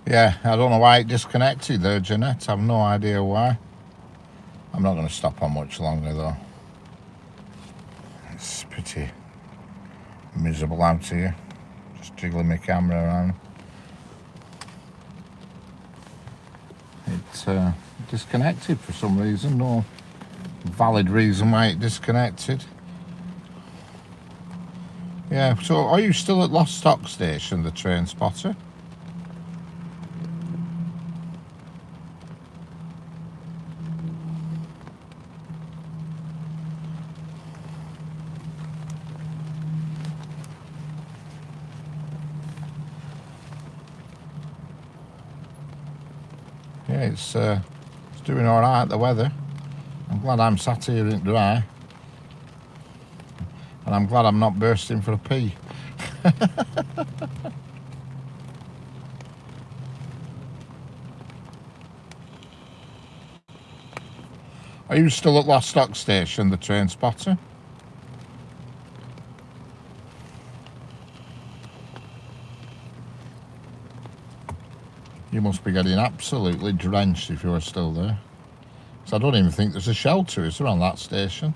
Yeah, I don't know why it disconnected there, Jeanette. I've no idea why. I'm not going to stop on much longer though. It's pretty miserable out here. Just jiggling my camera around. It disconnected for some reason. No valid reason why it disconnected. Yeah, so are you still at Lostock Station, the train spotter? Yeah, it's doing all right, the weather. I'm glad I'm sat here in dry. And I'm glad I'm not bursting for a pee. Are you still at Lostock Station, the train spotter? You must be getting absolutely drenched if you're still there. So I don't even think there's a shelter, is there, on that station?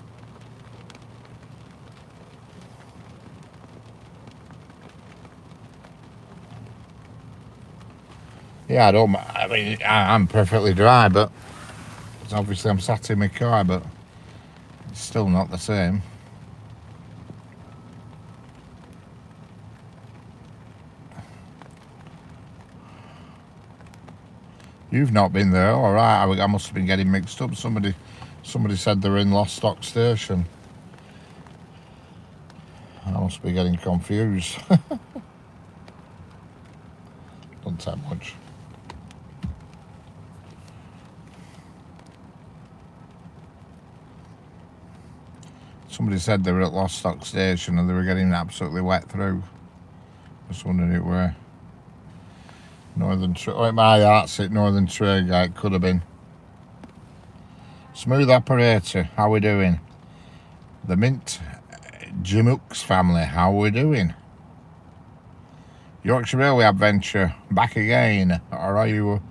Yeah, I mean, I'm perfectly dry, but obviously I'm sat in my car, but it's still not the same. You've not been there, all right? I must have been getting mixed up. Somebody said they were in Lostock Station. I must be getting confused. Don't take much. Somebody said they were at Lostock Station and they were getting absolutely wet through. Just wondering it were. Northern my heart's it, Northern Traeger, it could have been. Smooth operator, how we doing? The Mint Jimooks family, how we doing? Yorkshire Railway Adventure, back again, or are you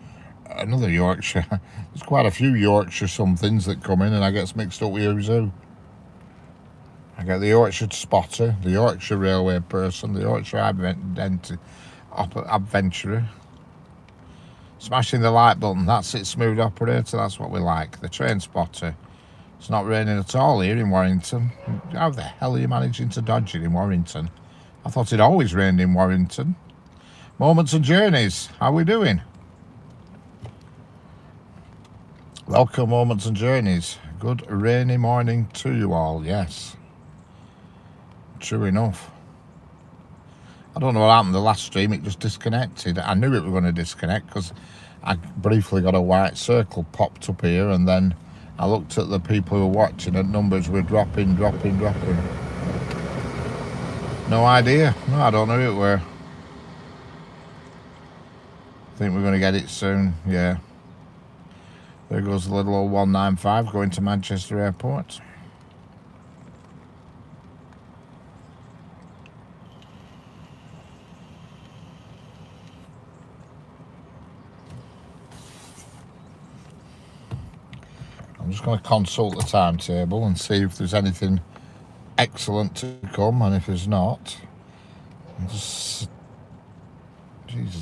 another Yorkshire? There's quite a few Yorkshire somethings that come in and I get mixed up with you too. I get the Yorkshire spotter, the Yorkshire Railway person, the Yorkshire adventurer. Smashing the like button, that's it, smooth operator, that's what we like. The train spotter. It's not raining at all here in Warrington. How the hell are you managing to dodge it in Warrington? I thought it always rained in Warrington. Moments and Journeys, how we doing? Welcome, Moments and Journeys. Good rainy morning to you all, yes. True enough. I don't know what happened the last stream, it just disconnected. I knew it was going to disconnect because I briefly got a white circle popped up here and then I looked at the people who were watching and numbers were dropping. No idea. No, I don't know who it were. I think we're going to get it soon, yeah. There goes the little old 195 going to Manchester Airport. I'm just going to consult the timetable and see if there's anything excellent to come, and if there's not, Jesus,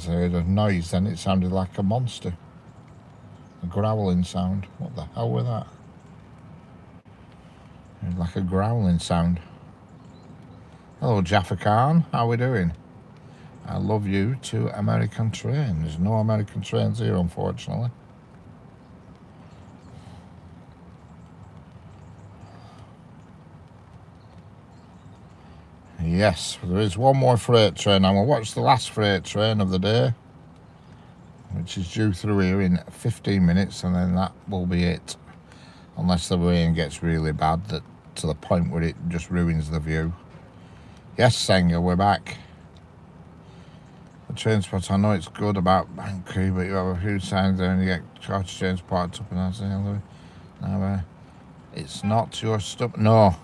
I heard a noise then, it sounded like a monster. A growling sound. What the hell was that? It was like a growling sound. Hello Jaffa Khan, how we doing? I love you to American Train. There's no American trains here, unfortunately. Yes, there is one more freight train. I'm going to watch the last freight train of the day, which is due through here in 15 minutes, and then that will be it. Unless the rain gets really bad, that to the point where it just ruins the view. Yes, Senga, we're back. The train spot, I know it's good about Banku, but you have a few signs there and you get charged trains parked up and that's the other. Now, it's not your stuff. No.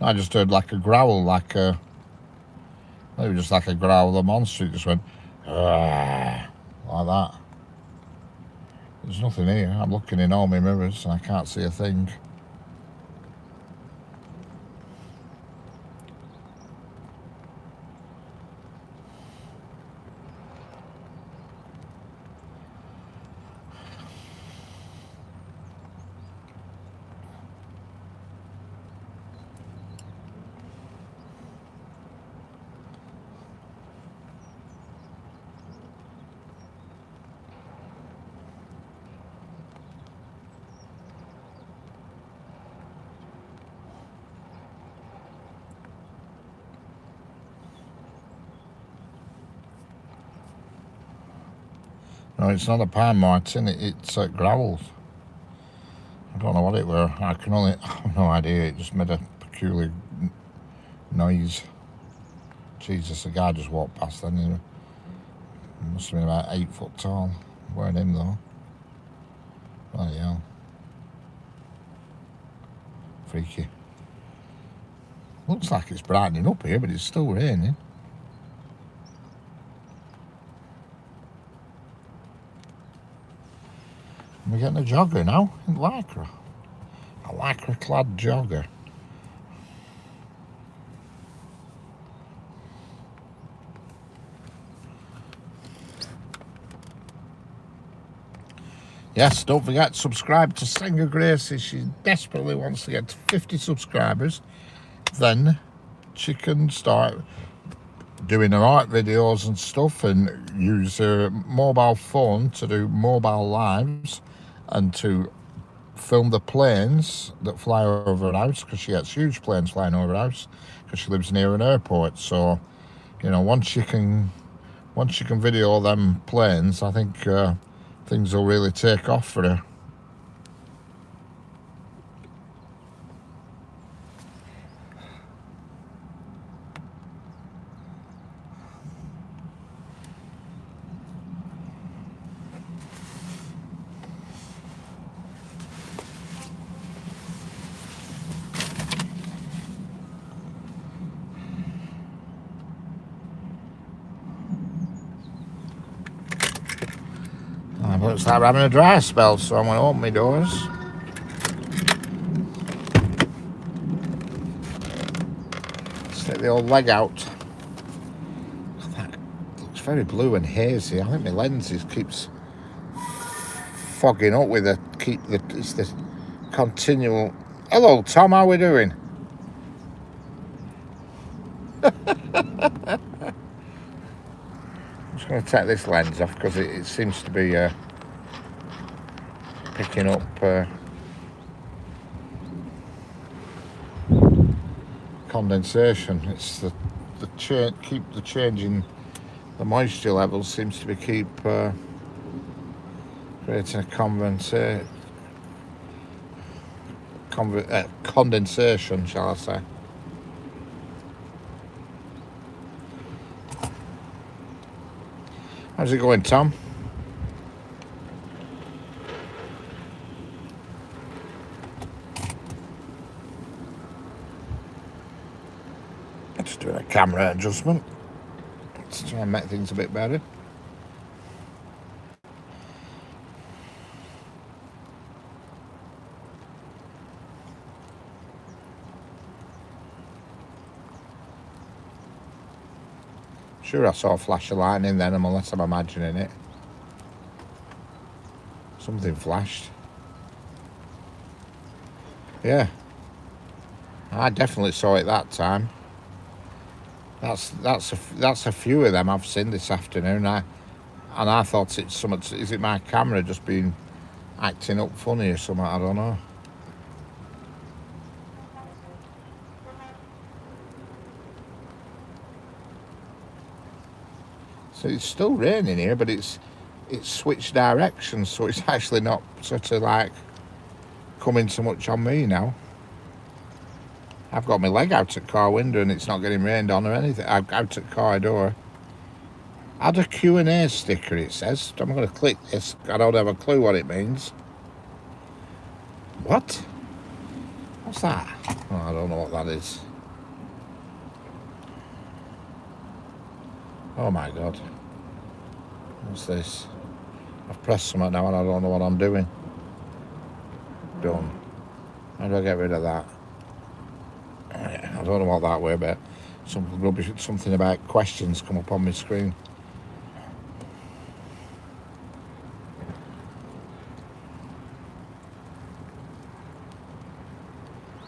I just heard like a growl, like a... Maybe just like a growl of a monster. It just went... Argh. like that. There's nothing here. I'm looking in all my mirrors and I can't see a thing. No, it's not a pine martin, it's gravel. I don't know what it were. I have no idea. It just made a peculiar noise. Jesus, a guy just walked past then. He must have been about 8 foot tall. Weren't him though. Bloody hell. Freaky. Looks like it's brightening up here, but it's still raining. We're getting a jogger now in Lycra. A Lycra clad jogger. Yes, don't forget to subscribe to Singer Gracie. She desperately wants to get to 50 subscribers. Then she can start doing her art videos and stuff and use her mobile phone to do mobile lives and to film the planes that fly over her house, because she gets huge planes flying over her house because she lives near an airport. So, you know, once you can video them planes, I think things will really take off for her. Looks like we're having a dry spell, so I'm going to open my doors. Stick the old leg out. That looks very blue and hazy. I think my lenses keeps fogging up with it's the continual. Hello Tom, how are we doing? I'm just going to take this lens off because it seems to be picking up condensation. It's keep the changing the moisture levels seems to be creating a condensation, shall I say. How's it going, Tom? Just doing a camera adjustment to try and make things a bit better. Sure, I saw a flash of lightning then, unless I'm imagining it. Something flashed. Yeah, I definitely saw it that time. That's a few of them I've seen this afternoon. And I thought it's something. Is it my camera just been acting up funny or something? I don't know. So it's still raining here, but it's switched directions, so it's actually not sort of like coming so much on me now. I've got my leg out at car window and it's not getting rained on or anything. I'm out at car door. Add a Q&A sticker, it says. I'm going to click this. I don't have a clue what it means. What? What's that? Oh, I don't know what that is. Oh my God. What's this? I've pressed something now and I don't know what I'm doing. Done. How do I get rid of that? I don't know what that way, but some rubbish, something about questions come up on my screen.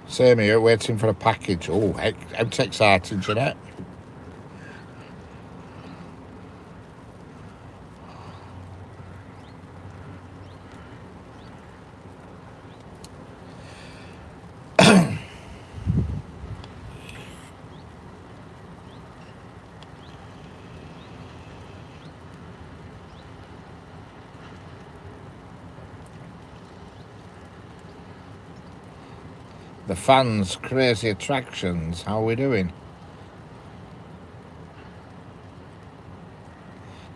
Same here, waiting for a package. Oh, it's exciting, Jeanette. The fans, crazy attractions. How are we doing?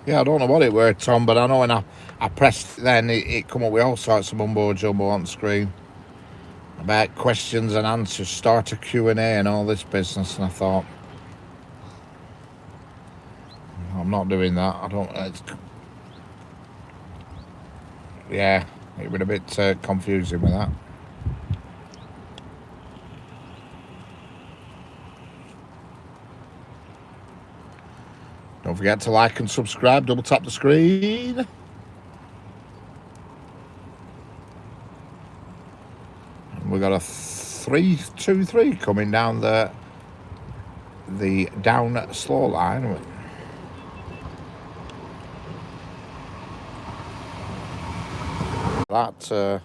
Yeah, I don't know what it were, Tom, but I know when I pressed it then, it come up with all sorts of mumbo jumbo on screen about questions and answers, start a Q&A and all this business, and I thought, I'm not doing that. I don't. Yeah, it was a bit confusing with that. Don't forget to like and subscribe. Double tap the screen. We got a 3-2-3 coming down the down slow line. That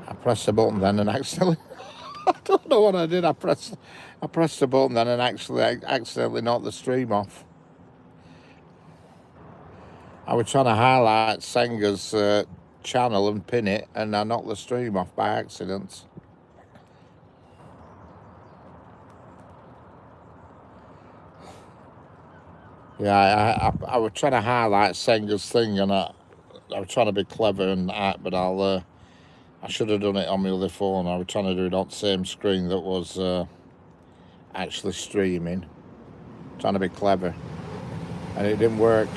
I pressed the button then and accidentally I don't know what I did. I pressed the button then and accidentally knocked the stream off. I was trying to highlight Senga's channel and pin it, and I knocked the stream off by accident. Yeah, I was trying to highlight Senga's thing, and I was trying to be clever and but I should have done it on my other phone. I was trying to do it on the same screen that was actually streaming. Trying to be clever, and it didn't work.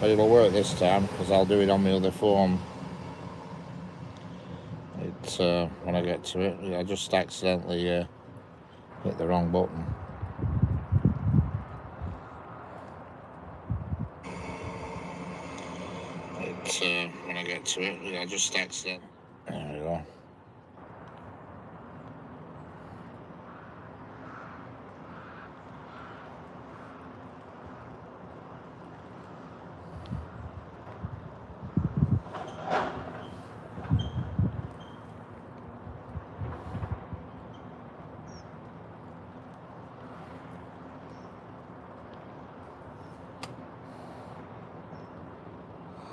But it'll work this time because I'll do it on my other phone. It's when I get to it. I just accidentally hit the wrong button. It's when I get to it. I just accidentally. There we go.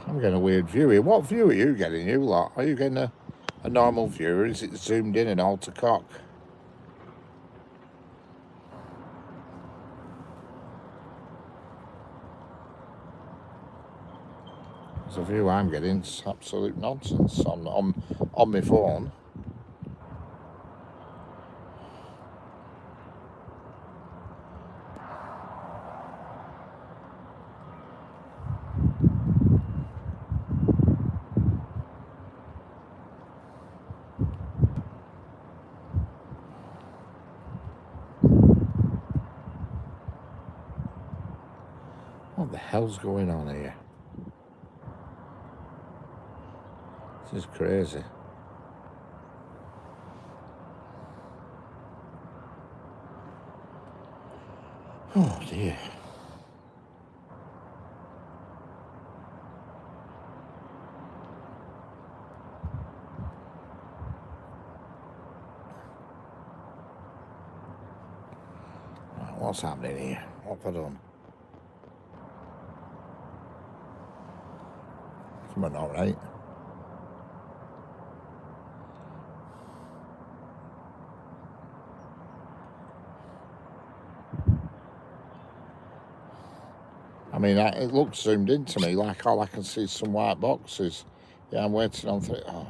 I'm getting a weird view here. What view are you getting, you lot? Are you getting a normal view, or is it zoomed in and all to cock? The view I'm getting is absolute nonsense on my phone. What the hell's going on here? This is crazy. Oh dear. Right, what's happening here? What have I done? Something not right. I mean, it looks zoomed into me like all I can see is some white boxes. Yeah, I'm waiting on three. Oh.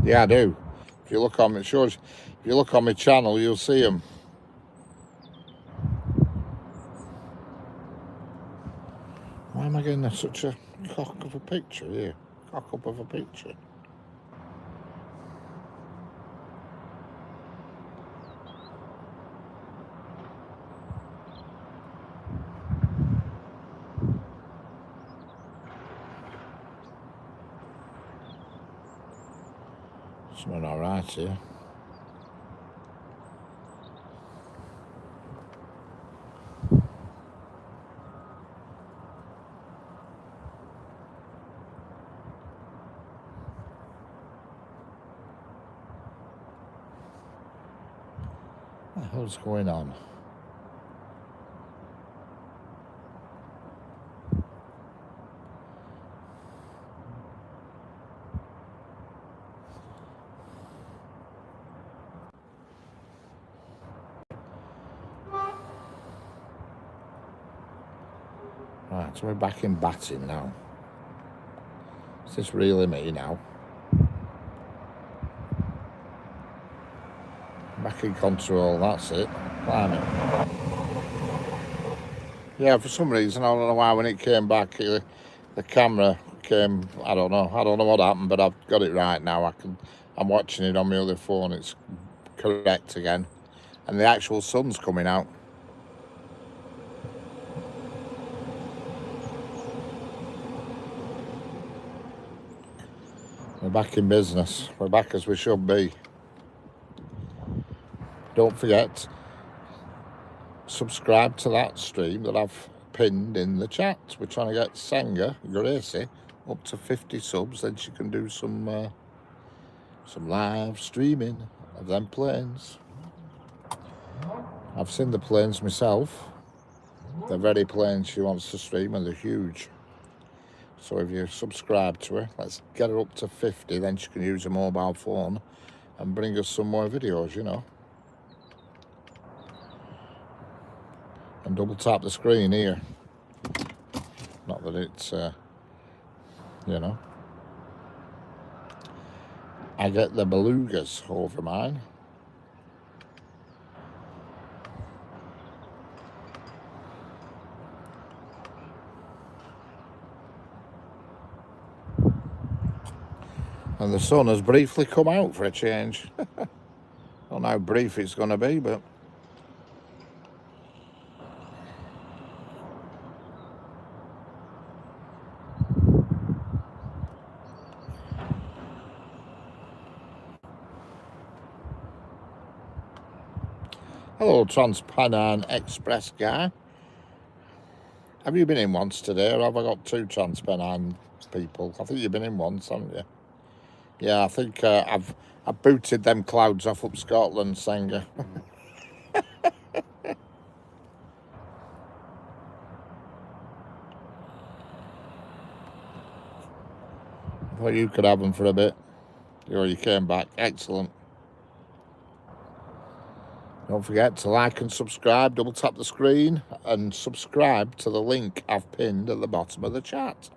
Yeah, I do. If you look on it shows. If you look on my channel, you'll see them. Why am I getting such a cock of a picture here? Cock up of a picture. Something alright here. What the hell's going on? Right, so we're back in batting now. Is this really me now? Back in control, that's it. Climbing. Yeah, for some reason, I don't know why, when it came back, the camera came, I don't know what happened, but I've got it right now. I'm watching it on my other phone, it's correct again. And the actual sun's coming out. We're back in business. We're back as we should be. Don't forget, subscribe to that stream that I've pinned in the chat. We're trying to get Senga Gracie up to 50 subs, then she can do some live streaming of them planes. I've seen the planes myself. They're very planes she wants to stream, and they're huge. So if you subscribe to her, let's get her up to 50, then she can use a mobile phone and bring us some more videos, you know. And double tap the screen here. Not that it's, you know. I get the belugas over mine. And the sun has briefly come out for a change. I don't know how brief it's going to be, but... Hello, Trans-Pennine Express guy. Have you been in once today, or have I got two Trans-Pennine people? I think you've been in once, haven't you? Yeah, I think I've booted them clouds off up Scotland, Senga. I thought you could have them for a bit. You came back. Excellent. Don't forget to like and subscribe. Double tap the screen and subscribe to the link I've pinned at the bottom of the chat.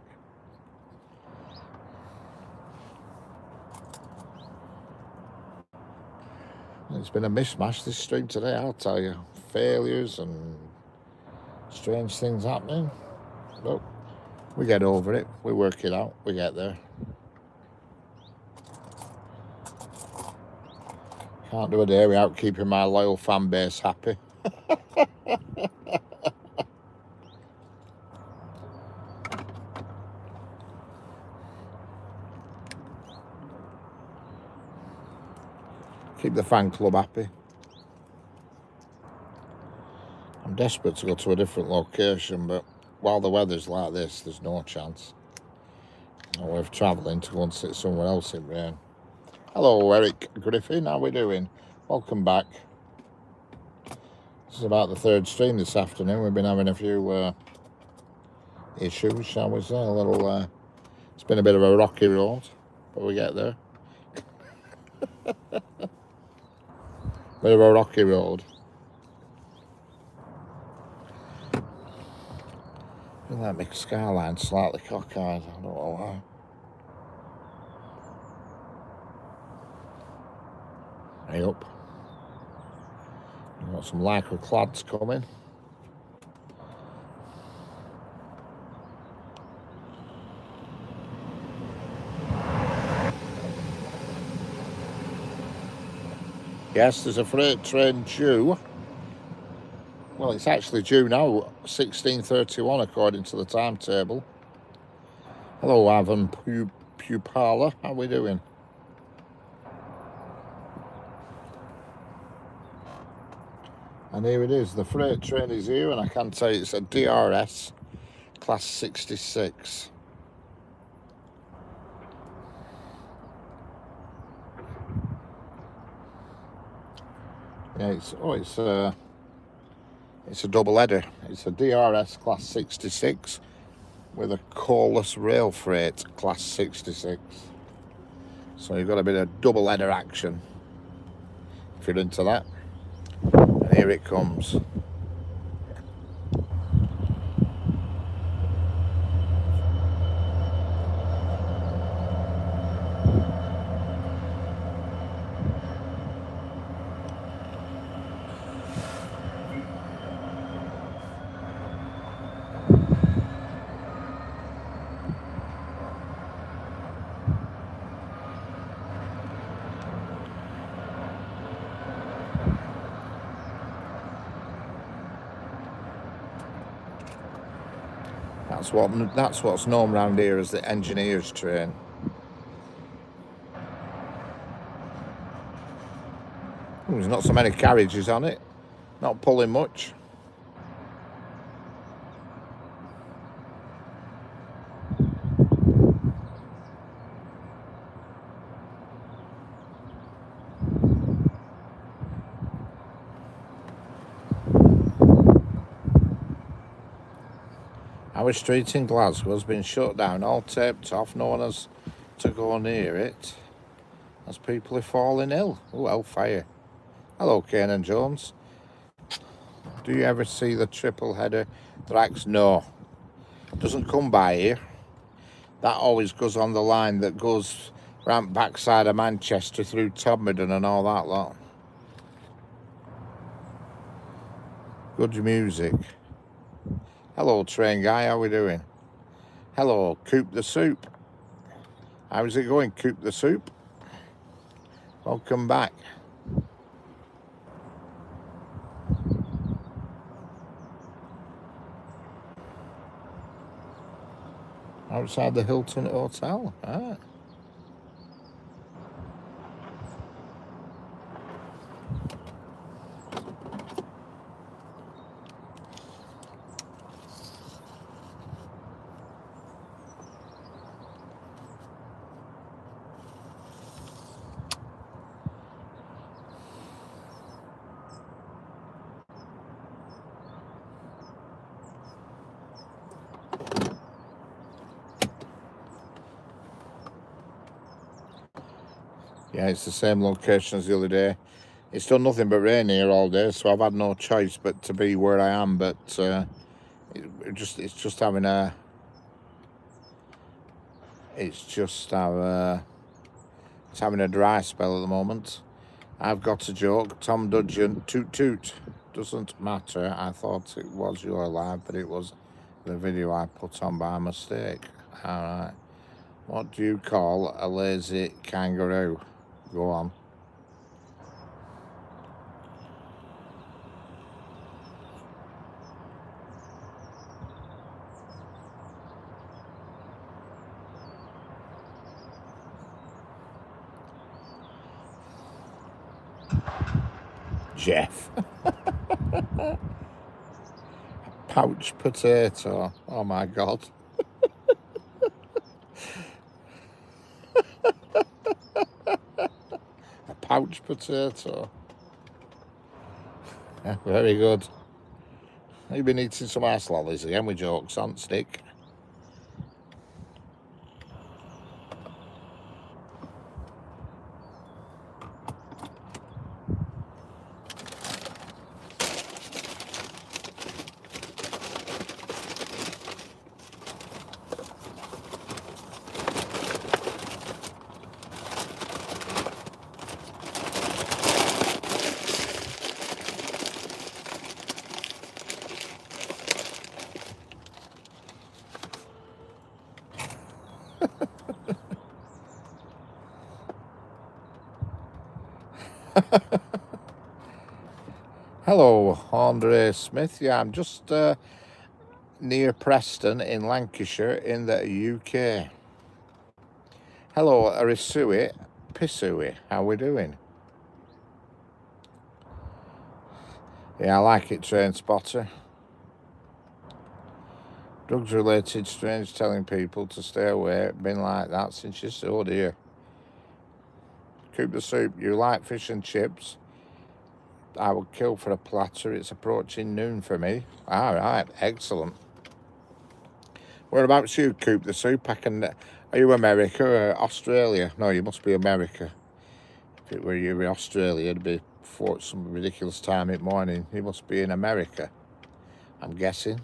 It's been a mishmash, this stream today, I'll tell you. Failures and strange things happening. But we get over it. We work it out. We get there. Can't do a day without keeping my loyal fan base happy. Keep the fan club happy. I'm desperate to go to a different location, but while the weather's like this, there's no chance. No way of travelling to go and sit somewhere else in rain. Hello, Eric Griffin, how we doing? Welcome back. This is about the third stream this afternoon. We've been having a few issues, shall we say. A little, it's been a bit of a rocky road, but we get there. Bit of a rocky road. I feel like my skyline's slightly cockeyed. I don't know why. up. We've got some lycra clads coming. Yes, there's a freight train due. Well, it's actually due now, 16:31 according to the timetable. Hello, Ivan Pupala. How are we doing? And here it is. The freight train is here, and I can tell you it's a DRS class 66. Yeah, it's a double header. It's a DRS class 66 with a coreless rail freight class 66. So you've got a bit of double header action if you're into that. And here it comes. That's what's known around here as the engineer's train. There's not so many carriages on it, not pulling much. Our street in Glasgow has been shut down, all taped off. No one has to go near it as people are falling ill. Oh, hellfire. Hello, Kane and Jones. Do you ever see the triple header Drax? No. Doesn't come by here. That always goes on the line that goes round backside of Manchester through Todmorden and all that lot. Good music. Hello, train guy, how we doing? Hello, Coop the Soup. How's it going, Coop the Soup? Welcome back. Outside the Hilton Hotel. Ah. Yeah, it's the same location as the other day. It's done nothing but rain here all day, so I've had no choice but to be where I am. But it's just having a dry spell at the moment. I've got a joke. Tom Dudgeon, toot toot. Doesn't matter. I thought it was your live, but it was the video I put on by mistake. All right. What do you call a lazy kangaroo? Go on. Jeff. Pouch potato. Oh my God. A pouch potato. Yeah, very good. You've been eating some ass lollies again with jokes on stick. Hello, Andre Smith. Yeah, I'm just near Preston in Lancashire in the UK. Hello, Arisui, Pisui. How we doing? Yeah, I like it, Train Spotter. Drugs related strange telling people to stay away. Been like that since you saw, dear. Coop the soup. You like fish and chips? I would kill for a platter. It's approaching noon for me. All right, excellent. Whereabouts you, Coop the soup? Are you America or Australia? No, you must be America. If it were you in Australia, it'd be for some ridiculous time in the morning. You must be in America, I'm guessing.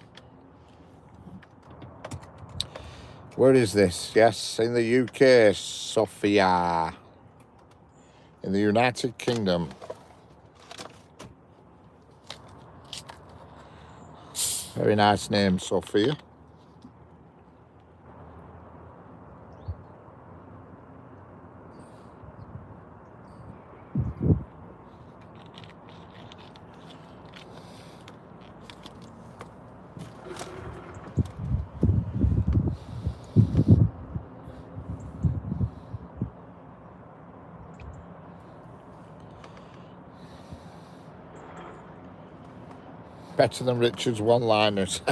Where is this? Yes, in the UK, Sophia. In the United Kingdom. Very nice name, Sophia. Better than Richard's one-liners.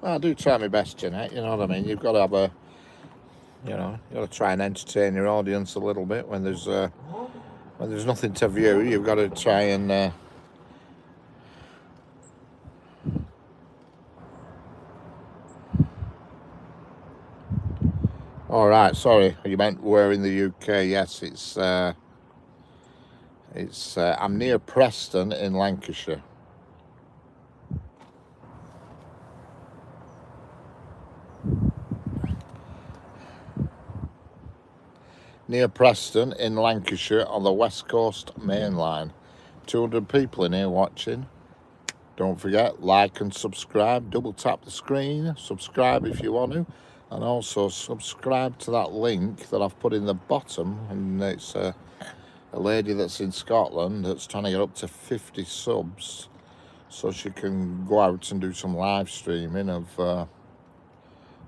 Well, I do try my best, Jeanette, you know what I mean? You've got to have a, you've got to try and entertain your audience a little bit when there's nothing to view. You've got to try and all right, sorry, you meant we're in the UK. Yes, I'm near Preston in Lancashire. Near Preston in Lancashire on the West Coast Main Line. 200 people in here watching. Don't forget, like and subscribe. Double tap the screen. Subscribe if you want to. And also subscribe to that link that I've put in the bottom. And it's a lady that's in Scotland that's trying to get up to 50 subs so she can go out and do some live streaming of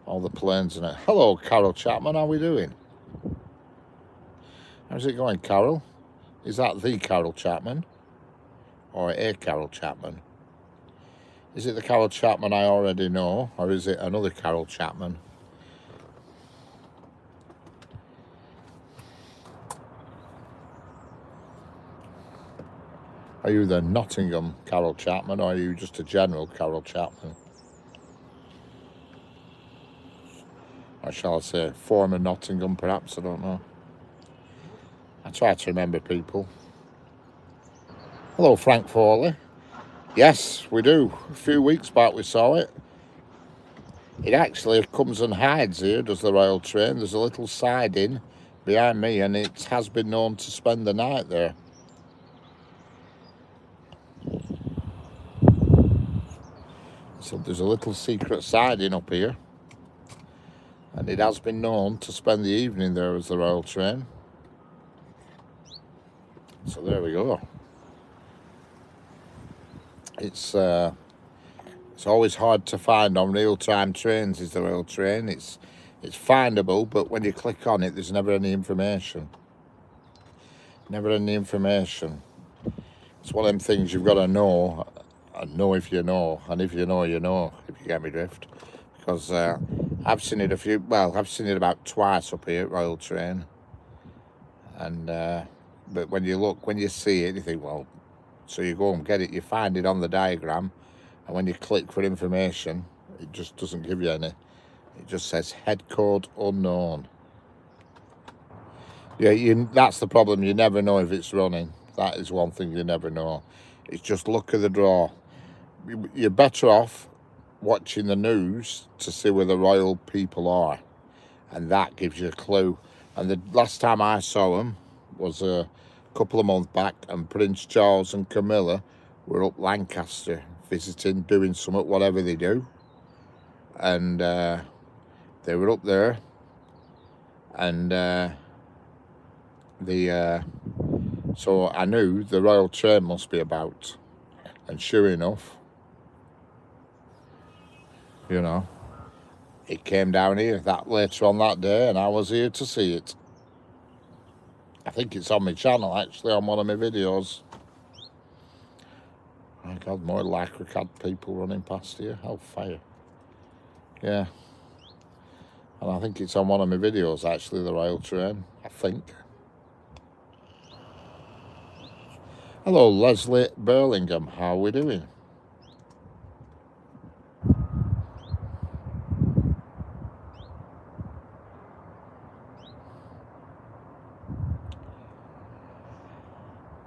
all the planes in it. Hello, Carol Chapman. How are we doing? How's it going, Carol? Is that the Carol Chapman? Or a Carol Chapman? Is it the Carol Chapman I already know? Or is it another Carol Chapman? Are you the Nottingham Carol Chapman, or are you just a general Carol Chapman? Or shall I say, former Nottingham, perhaps? I don't know. I try to remember people. Hello, Frank Foley. Yes, we do. A few weeks back we saw it. It actually comes and hides here, does the rail train. There's a little siding behind me, and it has been known to spend the night there. So there's a little secret siding up here, and it has been known to spend the evening there as the rail train. So there we go. It's always hard to find on real-time trains, is the rail train. It's findable, but when you click on it, there's never any information. Never any information. It's one of them things you've got to know, and know if you know, and if you know, you know, if you get me drift. Because I've seen it I've seen it about twice up here at Royal Train. And, but when you see it, you think, well, so you go and get it, you find it on the diagram, and when you click for information, it just doesn't give you any. It just says head code unknown. Yeah, that's the problem. You never know if it's running. That is one thing you never know. It's just luck of the draw. You're better off watching the news to see where the royal people are, and that gives you a clue. And the last time I saw them was a couple of months back, and Prince Charles and Camilla were up Lancaster visiting, doing something, whatever they do, and they were up there, and So I knew the Royal Train must be about. And sure enough, you know, it came down here that later on that day, and I was here to see it. I think it's on my channel, actually, on one of my videos. My God, more like we had people running past here. Hellfire. Yeah. And I think it's on one of my videos, actually, the Royal Train, I think. Hello, Leslie Burlingham. How are we doing?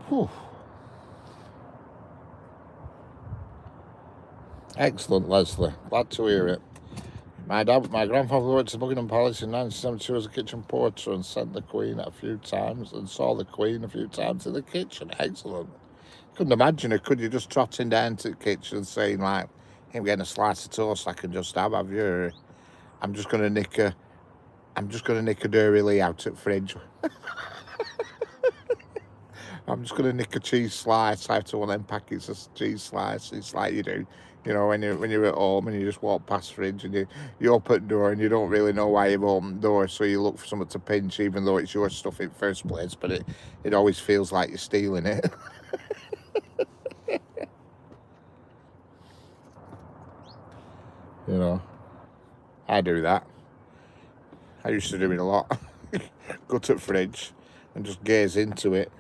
Whew. Excellent, Leslie. Glad to hear it. My grandfather worked at Buckingham Palace in 1972 as a kitchen porter and sent the Queen a few times and saw the Queen a few times in the kitchen. Excellent. Couldn't imagine it. Could you just trotting down to the kitchen and saying, like, I'm getting a slice of toast I can just have you? I'm just gonna nick a Dairy Lee out at fridge. I'm just gonna nick a cheese slice out of one of them packets of cheese slices like you do. You know, when you're at home and you just walk past fridge and you open the door and you don't really know why you've opened the door, so you look for something to pinch, even though it's your stuff in the first place. But it always feels like you're stealing it. You know, I do that. I used to do it a lot. Go to the fridge and just gaze into it.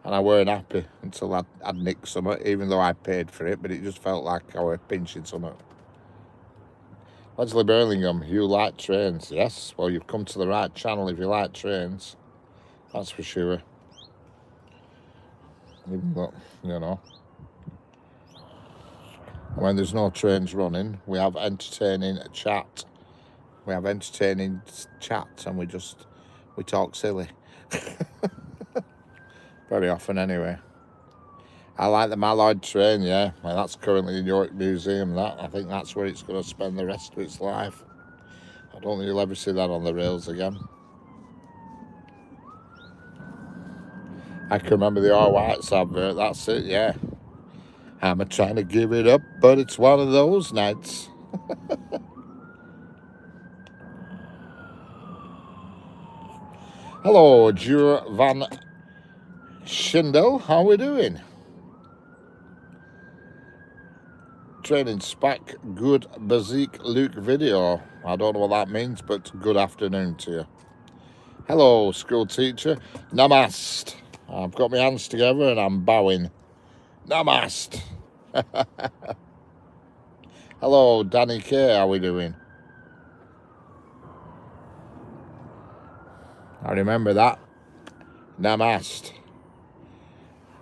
And I weren't happy until I'd nicked something, even though I paid for it, but it just felt like I were pinching something. Leslie Burlingham, you like trains? Yes, well, you've come to the right channel if you like trains. That's for sure. Even though, you know, when there's no trains running, we have entertaining chat. We have entertaining chat and we talk silly. Very often anyway. I like the Mallard train, yeah. Well, that's currently in York Museum, that. I think that's where it's going to spend the rest of its life. I don't think you'll ever see that on the rails again. I can remember the All Whites advert, that's it, yeah. I'm trying to give it up, but it's one of those nights. Hello, Jura Van Schindel, how are we doing? Training spec, good Bazik Luke video. I don't know what that means, but good afternoon to you. Hello, school teacher. Namast. I've got my hands together and I'm bowing. Namast. Hello, Danny K. How are we doing? I remember that. Namast.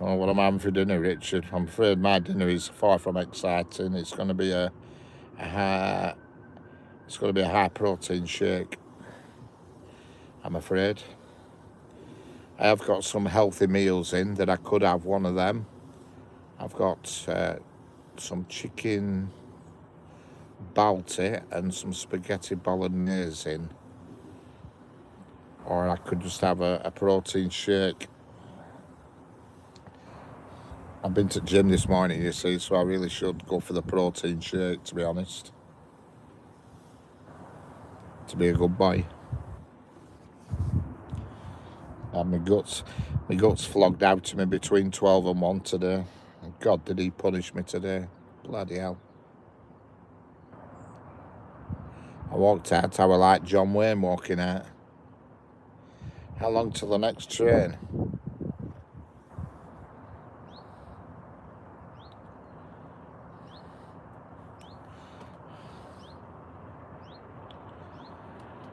Oh, what am I having for dinner, Richard? I'm afraid my dinner is far from exciting. It's going to be a high protein shake, I'm afraid. I have got some healthy meals in that I could have one of them. I've got some chicken balti and some spaghetti bolognese in. Or I could just have a protein shake. I've been to the gym this morning, you see, so I really should go for the protein shake, to be honest. To be a good boy. And my guts flogged out to me between 12 and 1 today. God, did he punish me today. Bloody hell. I walked out, I was like John Wayne walking out. How long till the next train?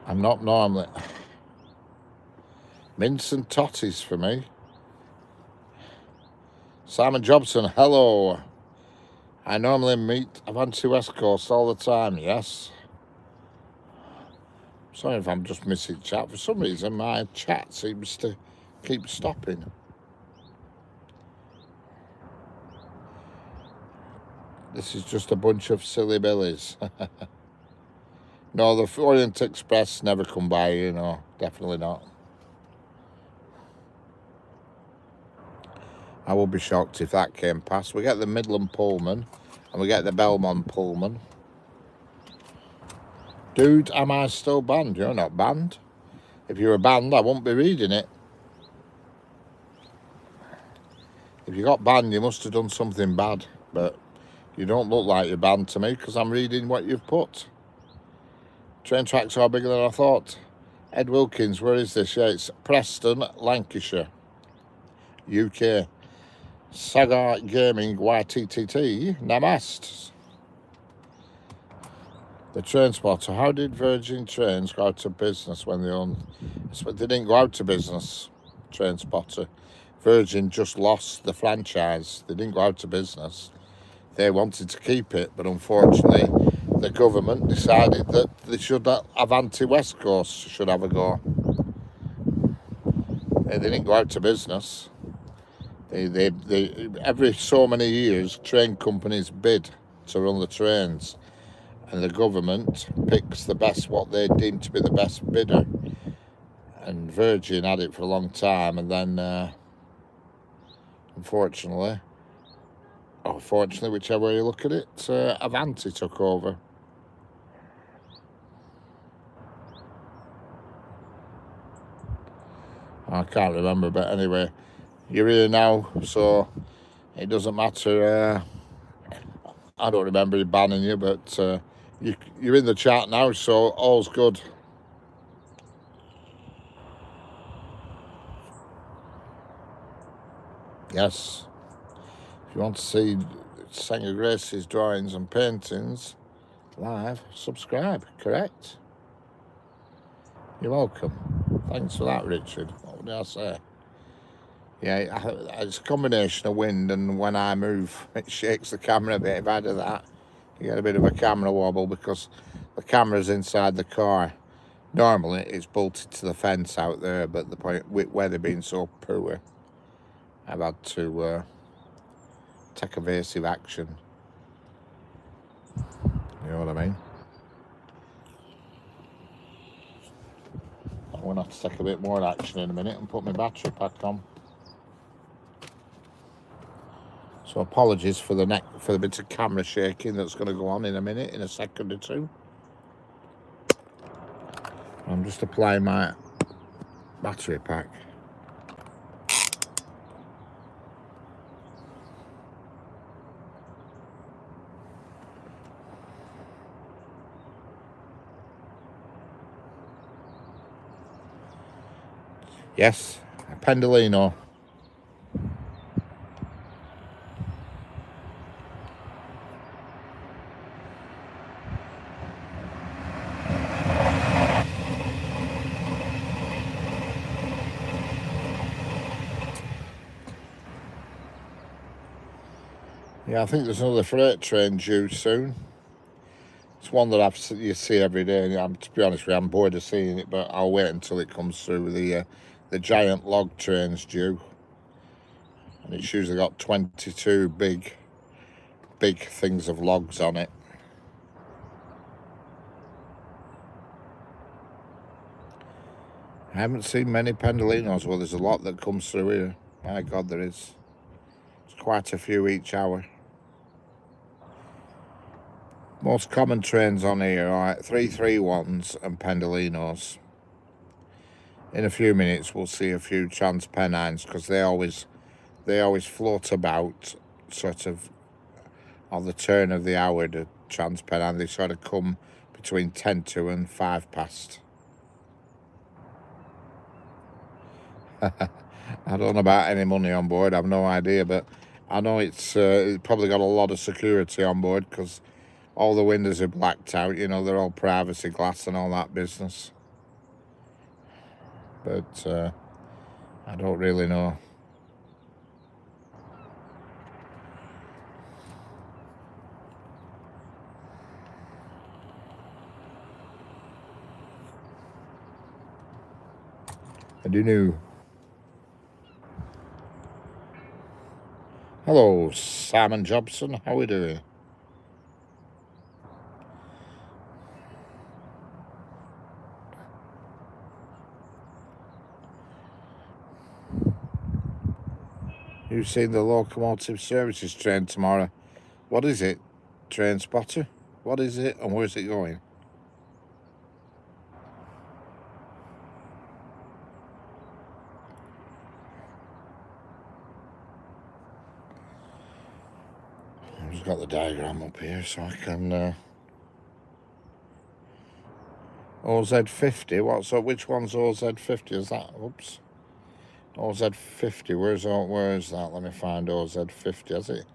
I'm not normally. Mince and totties for me. Simon Jobson, hello. I normally meet Avanti West Coast all the time, yes. Sorry if I'm just missing chat. For some reason, my chat seems to keep stopping. This is just a bunch of silly billies. No, the Orient Express never come by, you know. Definitely not. I would be shocked if that came past. We get the Midland Pullman and we get the Belmont Pullman. Dude, am I still banned? You're not banned. If you were banned, I wouldn't be reading it. If you got banned, you must have done something bad. But you don't look like you're banned to me because I'm reading what you've put. Train tracks are bigger than I thought. Ed Wilkins, where is this? Yeah, it's Preston, Lancashire, UK. Sagar Gaming YTTT, Namast. The Train Spotter. How did Virgin Trains go out of business when they owned? They didn't go out of business, Train Spotter. Virgin just lost the franchise. They didn't go out of business. They wanted to keep it, but unfortunately, the government decided that they should Avanti West Coast should have a go. They didn't go out of business. They every so many years, train companies bid to run the trains, and the government picks the best, what they deem to be the best bidder. And Virgin had it for a long time, and then unfortunately, whichever way you look at it, Avanti took over. I can't remember, but anyway, you're here now, so it doesn't matter. I don't remember banning you, but you're in the chat now, so all's good. Yes. If you want to see Sanger Grace's drawings and paintings live, subscribe, correct? You're welcome. Thanks for that, Richard. What did I say? Yeah, it's a combination of wind and when I move, it shakes the camera a bit. If I do that, you get a bit of a camera wobble because the camera's inside the car. Normally, it's bolted to the fence out there, but the point with weather being so poor, I've had to take evasive action. You know what I mean? I'm going to have to take a bit more action in a minute and put my battery pack on. So apologies for the bit of camera shaking that's going to go on in a minute, in a second or two. I'm just applying my battery pack. Yes, a Pendolino. Yeah, I think there's another freight train due soon. It's one that you see every day. And to be honest with you, I'm bored of seeing it, but I'll wait until it comes through. The giant log train's due, and it's usually got 22 big things of logs on it. I haven't seen many Pendolinos. Well, there's a lot that comes through here. My God, there is. It's quite a few each hour. Most common trains on here are 331s and Pendolinos. In a few minutes, we'll see a few Transpennines because they always float about, sort of, on the turn of the hour. The Transpennine, they sort of come between 10 to and 5 past. I don't know about any money on board. I've no idea, but I know it's probably got a lot of security on board because all the windows are blacked out. You know, they're all privacy glass and all that business. But I don't really know. I do know. Hello, Simon Jobson. How are we doing? You've seen the locomotive services train tomorrow. What is it, train spotter? What is it and where's it going? I've just got the diagram up here so I can... OZ50, what's up? Which one's OZ50? Is that... Oops. OZ50, where is that? Let me find OZ50, has it?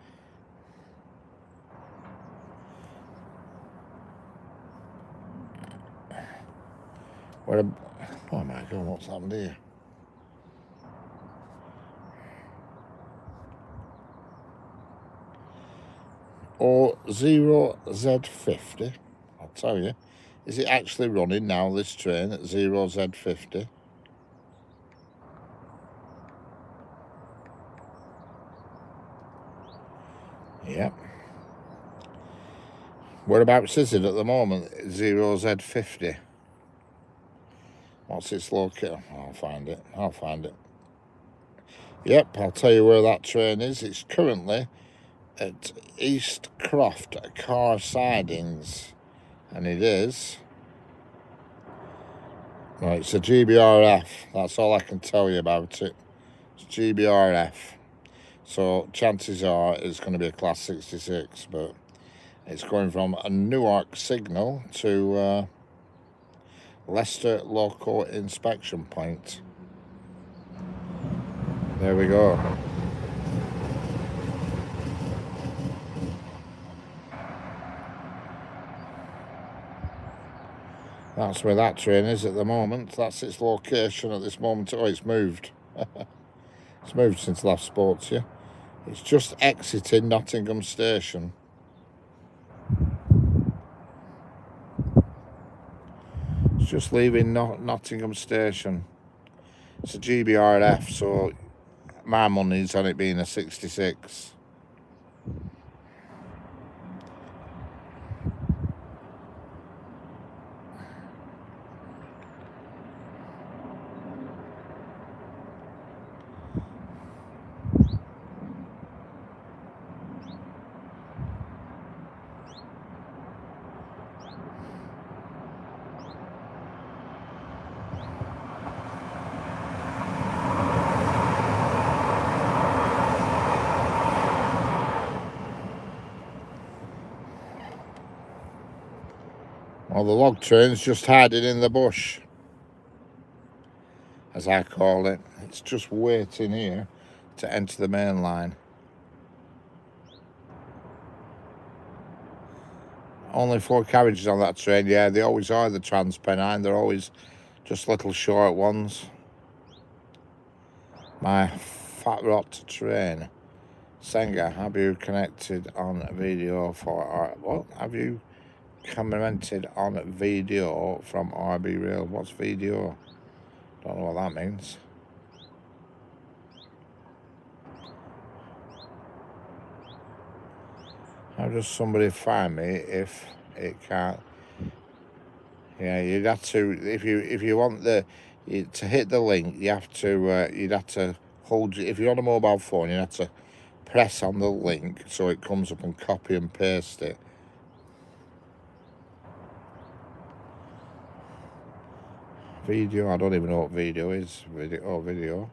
Oh my god, what's happened here? O0Z50, I'll tell you. Is it actually running now, this train, at 0Z50? Yep. Whereabouts is it at the moment? 0Z50. What's its location? I'll find it. Yep, I'll tell you where that train is. It's currently at East Croft Car Sidings. And it is... Right, it's a GBRF. That's all I can tell you about it. It's GBRF. So chances are it's going to be a Class 66, but it's going from a Newark signal to Leicester Loco Inspection Point. There we go. That's where that train is at the moment. That's its location at this moment. Oh, it's moved. It's moved since last spoke to you. It's just exiting Nottingham Station. It's just leaving Nottingham Station. It's a GBRF, so my money's on it being a 66. Well, the log train's just hiding in the bush, as I call it. It's just waiting here to enter the main line. Only 4 carriages on that train, yeah, they always are, the Transpennine. They're always just little short ones. My fat rot train. Senga, have you connected on video for our... What? Have you commented on video from RB Rail? What's video? Don't know what that means. How does somebody find me if it can't? Yeah, you'd have to, if you want to hit the link, you have to you'd have to hold, if you're on a mobile phone, you have to press on the link so it comes up and copy and paste it. Video, I don't even know what video is. Video.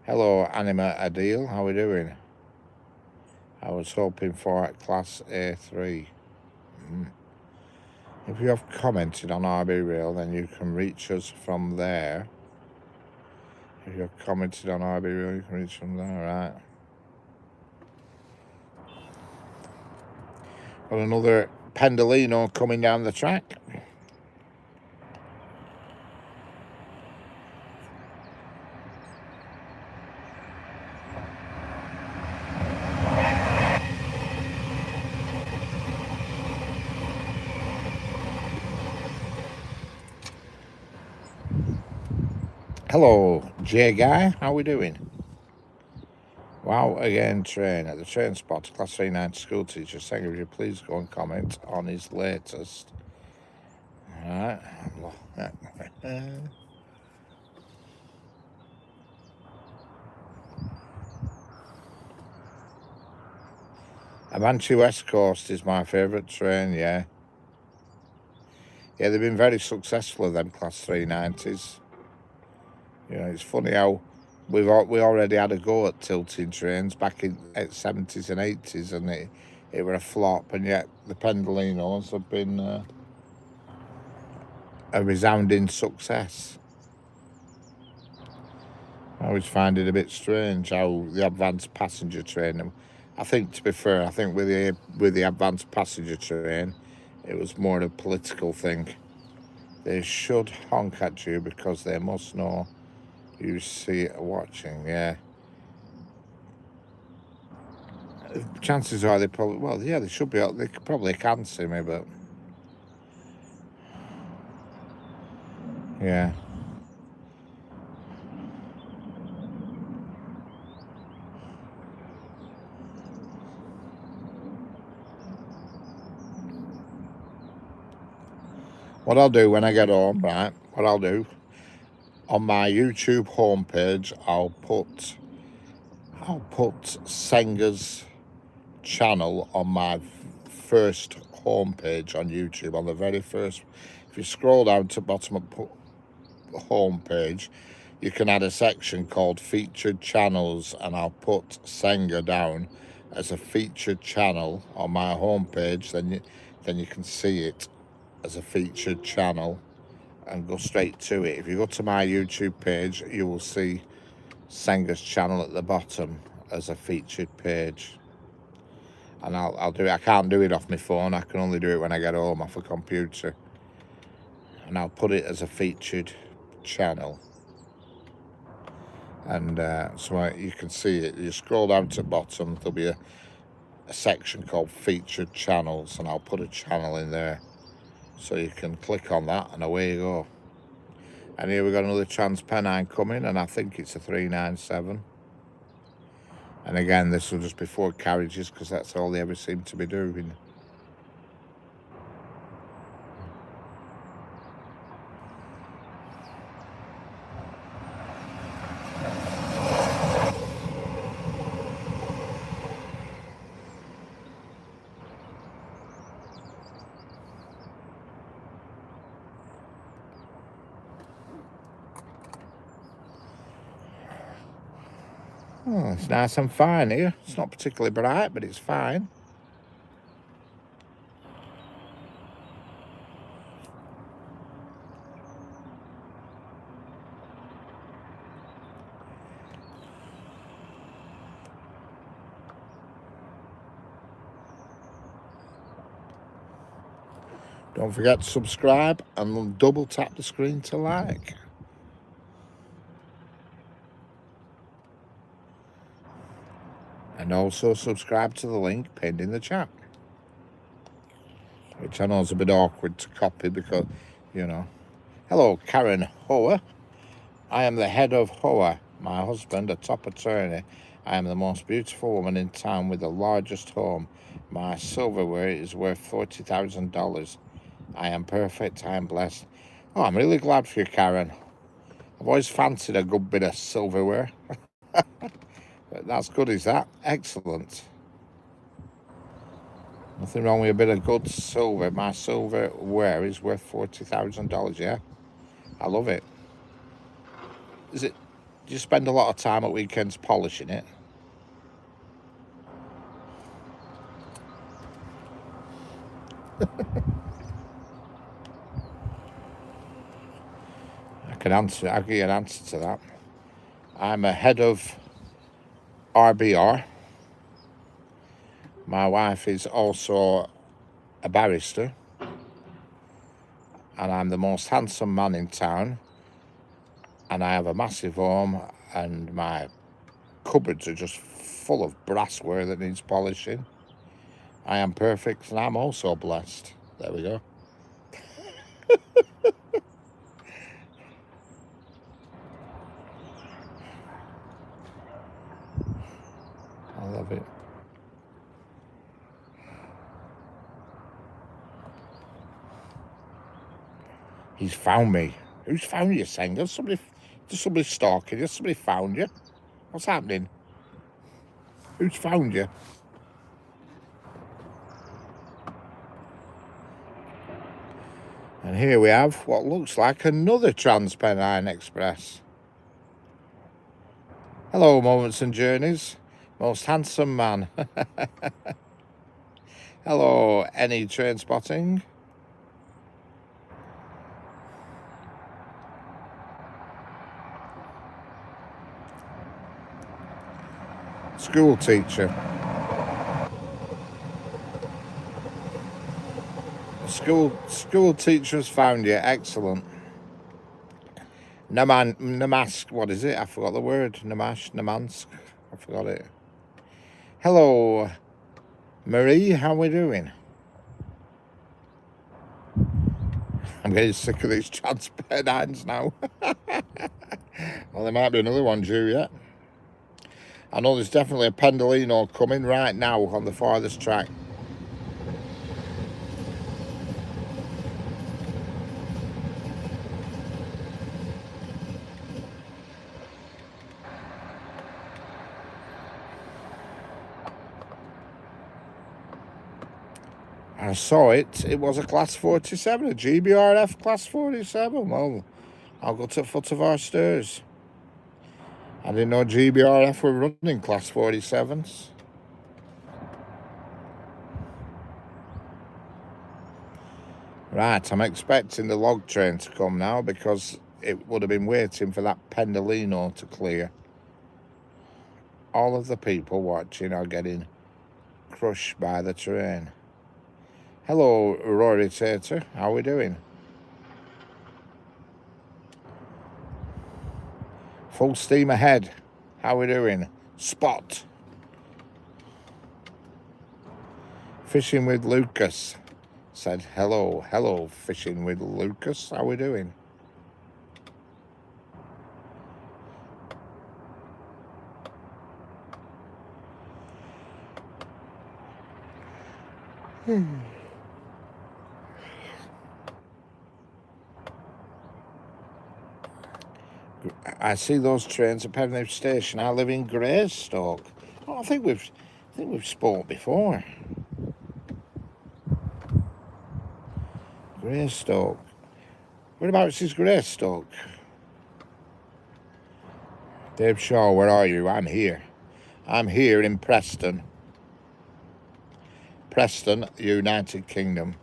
Hello, Anima Adil, how are we doing? I was hoping for Class A3. If you have commented on RB Rail, then you can reach us from there. If you have commented on RB Rail, you can reach from there, right? Got another Pendolino coming down the track. Hello, J Guy, how we doing? Wow, again, train at the train spot. Class 39 school teacher saying, would you please go and comment on his latest? All right. Avanti West Coast is my favourite train, yeah. Yeah, they've been very successful with them Class 390s. You know, it's funny how we already had a go at tilting trains back in 70s and 80s, and it were a flop, and yet the Pendolinos have been a resounding success. I always find it a bit strange how the advanced passenger train. I think, to be fair, I think with the advanced passenger train, it was more a political thing. They should honk at you because they must know you see it watching. Yeah. Chances are they probably, well, yeah, they should be. They probably can see me, but yeah. What I'll do when I get home, right? What I'll do on my YouTube homepage, I'll put Senga's channel on my first homepage on YouTube. On the very first, if you scroll down to the bottom of homepage, you can add a section called featured channels, and I'll put Senga down as a featured channel on my homepage. Then you can see it as a featured channel and go straight to it. If you go to my YouTube page, you will see Senga's channel at the bottom as a featured page. And I'll do it. I can't do it off my phone. I can only do it when I get home off a computer. And I'll put it as a featured channel. And so you can see it. You scroll down to the bottom, there'll be a section called featured channels, and I'll put a channel in there. So you can click on that and away you go. And here we've got another TransPennine coming, and I think it's a 397. And again, this will just be 4 carriages because that's all they ever seem to be doing. Oh, it's nice and fine here. It's not particularly bright, but it's fine. Don't forget to subscribe and double tap the screen to like. And also subscribe to the link pinned in the chat. Which I know is a bit awkward to copy because, you know. Hello, Karen Hoa. I am the head of Hoa. My husband, a top attorney. I am the most beautiful woman in town with the largest home. My silverware is worth $40,000. I am perfect. I am blessed. Oh, I'm really glad for you, Karen. I've always fancied a good bit of silverware. But that's good, is that? Excellent. Nothing wrong with a bit of good silver. My silverware is worth $40,000, yeah? I love it. Do you spend a lot of time at weekends polishing it? I'll give you an answer to that. I'm a head of RBR. My wife is also a barrister. And I'm the most handsome man in town. And I have a massive home, and my cupboards are just full of brassware that needs polishing. I am perfect, and I'm also blessed. There we go. I love it. He's found me. Who's found you, saying? There's somebody stalking you. Somebody found you. What's happening? Who's found you? And here we have what looks like another Trans-Pennine Express. Hello, Moments and Journeys. Most handsome man. Hello, any train spotting? School teacher. School teacher has found you. Excellent. Namask. What is it? I forgot the word. Namansk. I forgot it. Hello, Marie. How are we doing? I'm getting sick of these Trans-Pennines now. Well, there might be another one due yet. I know there's definitely a Pendolino coming right now on the farthest track. I saw it. It was a Class 47, a GBRF Class 47. Well, I'll go to the foot of our stairs. I didn't know GBRF were running Class 47s. Right, I'm expecting the log train to come now because it would have been waiting for that Pendolino to clear. All of the people watching are getting crushed by the train. Hello, Rory Tater. How are we doing? Full steam ahead. How are we doing? Spot. Fishing with Lucas said hello. Hello, Fishing with Lucas. How are we doing? I see those trains at Penrith Station. I live in Greystoke. Oh, I think we've spoke before. Greystoke. Whereabouts is Greystoke? Dave Shaw, where are you? I'm here. I'm here in Preston. Preston, United Kingdom.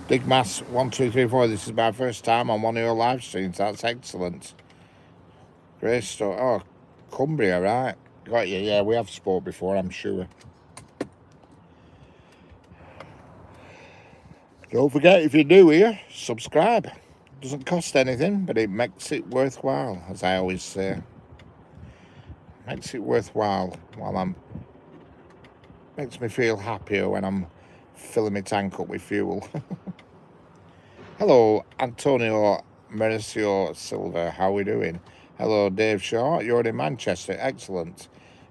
Big Mass 1234. This is my first time on one of your live streams. That's excellent. Greystoke. Oh, Cumbria, right? Got you. Yeah, we have spoke before, I'm sure. Don't forget, if you're new here, subscribe. Doesn't cost anything, but it makes it worthwhile, as I always say. Makes it worthwhile makes me feel happier when I'm filling my tank up with fuel. Hello, Antonio Mauricio Silva. How are we doing? Hello, Dave Shaw. You're in Manchester. Excellent.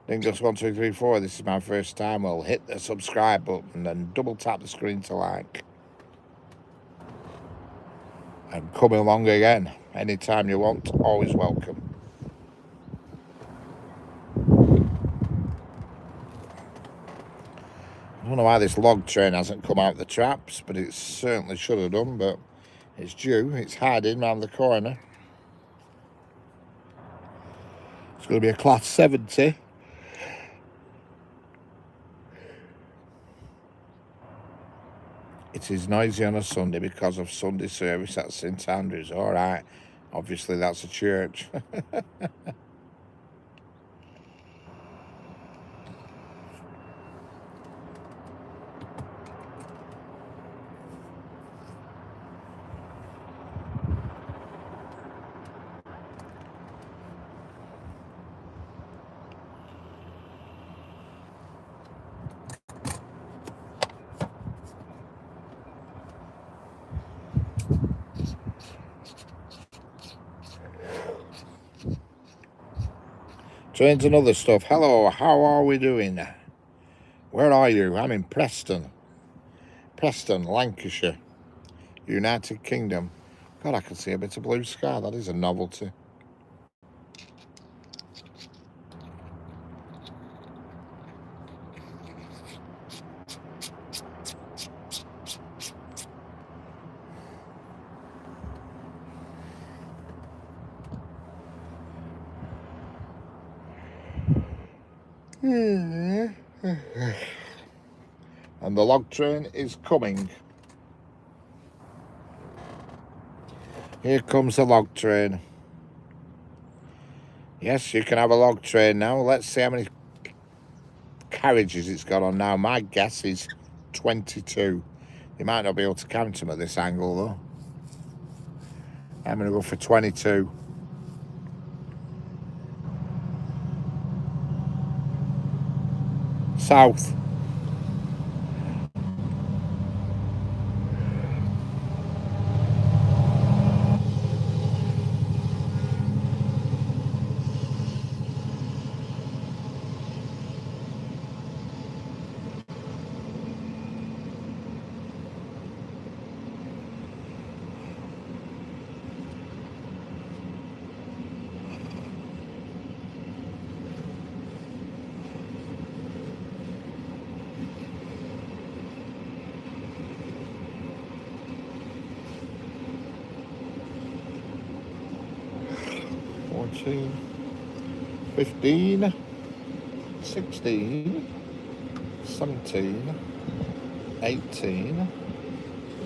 Dingus1234. This is my first time. Well, hit the subscribe button and double tap the screen to like. I'm coming along again. Anytime you want, always welcome. I don't know why this log train hasn't come out the traps, but it certainly should have done, but it's due. It's hiding round the corner. It's going to be a Class 70. It is noisy on a Sunday because of Sunday service at St Andrews. All right. Obviously, that's a church. Trains and other stuff. Hello, how are we doing? Where are you? I'm in Preston. Preston, Lancashire, United Kingdom. God, I can see a bit of blue sky. That is a novelty. And the log train is coming. Here comes the log train. Yes, you can have a log train now. Let's see how many carriages it's got on now. My guess is 22. You might not be able to count them at this angle though. I'm going to go for 22. South. $14, $15, $16, $17, $18,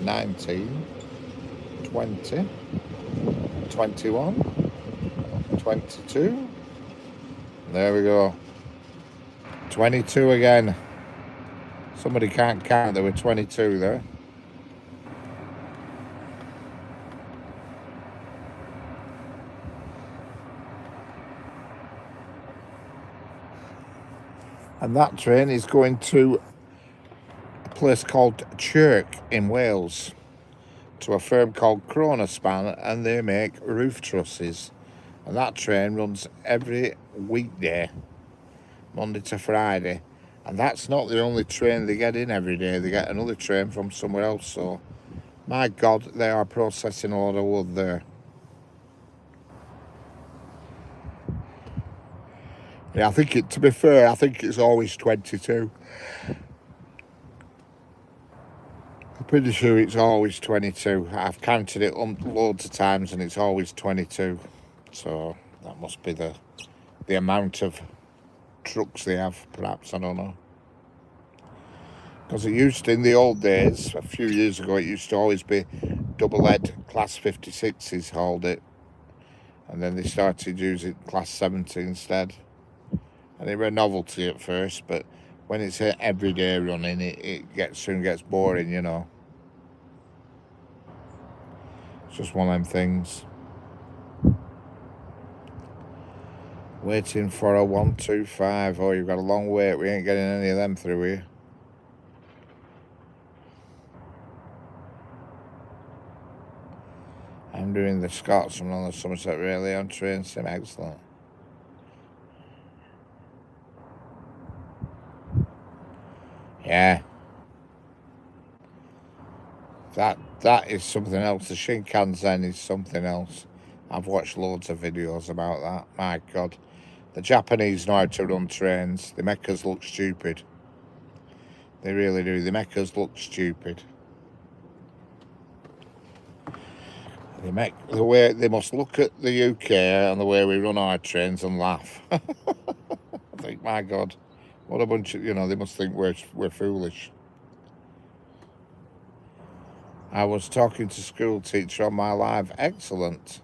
$19, $20, $21, $22. There we go. 22 again. Somebody can't count. There were 22 there. And that train is going to a place called Chirk in Wales, to a firm called Kronospan, and they make roof trusses. And that train runs every weekday, Monday to Friday. And that's not the only train they get in every day. They get another train from somewhere else. So, my God, they are processing a lot of wood there. Yeah, to be fair, I think it's always 22. I'm pretty sure it's always 22. I've counted it loads of times and it's always 22. So that must be the amount of trucks they have, perhaps, I don't know. Because it used to, in the old days, a few years ago, it used to always be double-head Class 56s hauled it. And then they started using Class 70 instead. And it was a novelty at first, but when it's everyday running, it soon gets boring, you know. It's just one of them things. Waiting for a 125. Oh, you've got a long wait. We ain't getting any of them through here. I'm doing the Scotsman on the Somerset Railway on train sim. Excellent. Yeah. That is something else. The Shinkansen is something else. I've watched loads of videos about that. My God. The Japanese know how to run trains. They make us look stupid. They really do. They make us look stupid. They must look at the UK and the way we run our trains and laugh. I think, my God, what a bunch of, they must think we're foolish. I was talking to school teacher on my live. Excellent.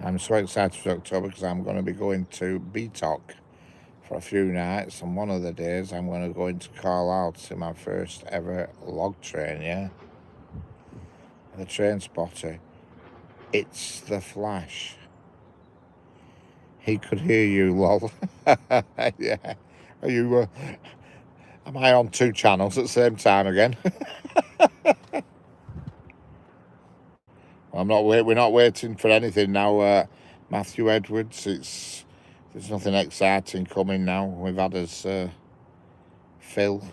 I'm so excited for October because I'm going to be going to BTOC for a few nights, and one of the days I'm going to go into Carlisle to see my first ever log train, yeah? The train spotter. It's the Flash. He could hear you, lol. Yeah. Are you, am I on 2 channels at the same time again? We're not waiting for anything now, Matthew Edwards. There's nothing exciting coming now. We've had us Phil.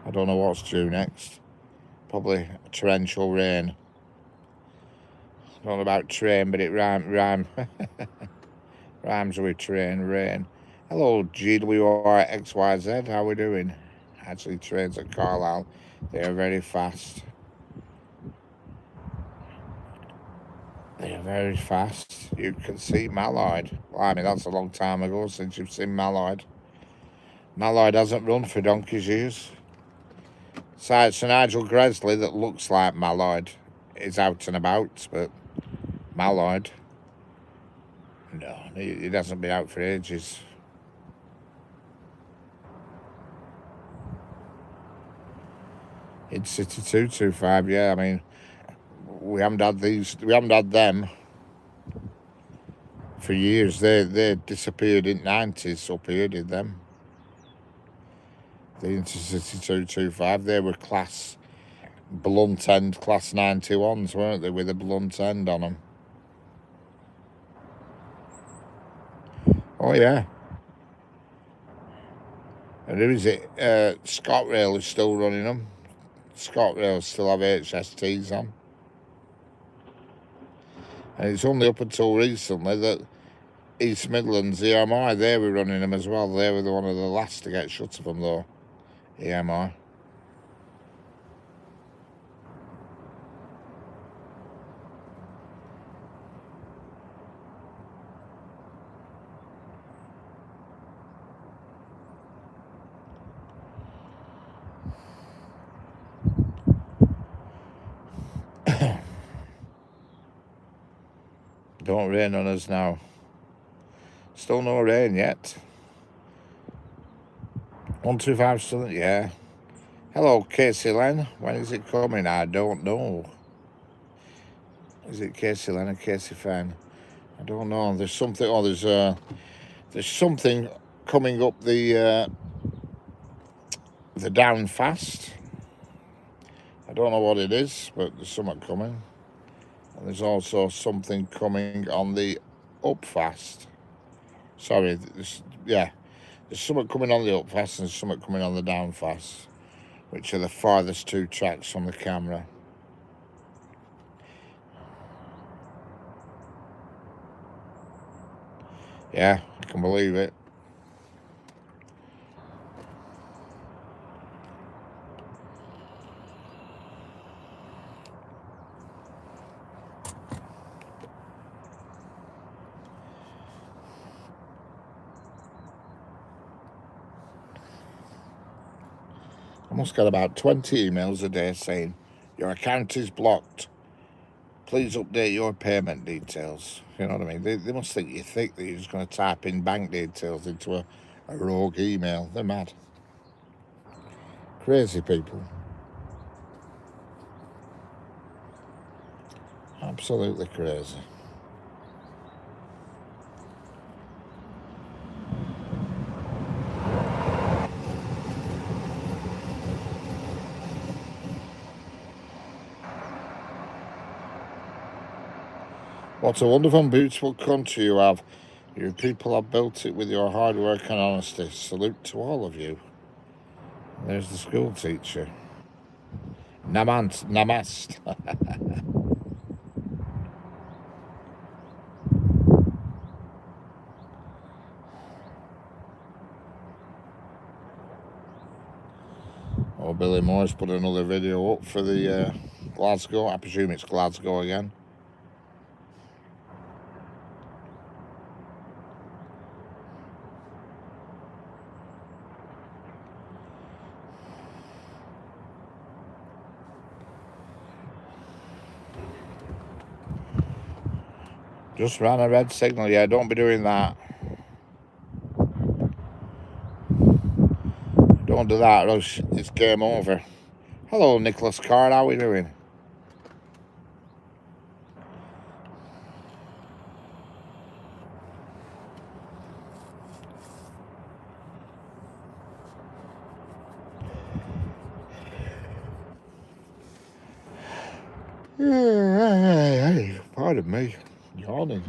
I don't know what's due next. Probably torrential rain. I don't know about train, but it rhymes with train, rain. Hello, GWRXYZ. How we doing? Actually, trains at Carlisle, they are very fast. They're very fast. You can see Mallard. Well, I mean, that's a long time ago since you've seen Mallard. Mallard hasn't run for donkey's years. So it's an Nigel Gresley that looks like Mallard is out and about, but Mallard, no, he hasn't been out for ages. In City 225, yeah, I mean, we haven't had them for years. They disappeared in the 90s up here, did them? The Intercity 225, they were class blunt end class 91s, weren't they, with a blunt end on them? Oh yeah. And who is it? ScotRail is still running them. ScotRail still have HSTs on. And it's only up until recently that East Midlands EMI, they were running them as well. They were one of the last to get shut of them though, EMI. Don't rain on us now. Still no rain yet. 125 still, yeah. Hello, Casey Len. When is it coming? I don't know. Is it Casey Len or Casey Fan? I don't know. There's something. Oh, there's something coming up the down fast. I don't know what it is, but there's something coming. And there's also something coming on the up fast. Sorry, there's something coming on the up fast and something coming on the down fast, which are the farthest two tracks from the camera. Yeah, I can believe it. I must get about 20 emails a day saying, your account is blocked. Please update your payment details. You know what I mean? They must think you're thick, that you're just going to type in bank details into a rogue email. They're mad. Crazy people. Absolutely crazy. What a wonderful and beautiful country you have. You people have built it with your hard work and honesty. Salute to all of you. There's the school teacher. Namast. Oh, Billy Moore's put another video up for the Glasgow. I presume it's Glasgow again. Just ran a red signal. Yeah, don't be doing that. Don't do that, or else it's game over. Hello, Nicholas Card. How are we doing? Hey, pardon me. Yawning.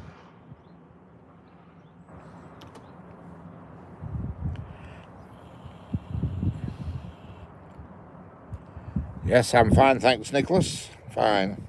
Yes, I'm fine, thanks, Nicholas. Fine.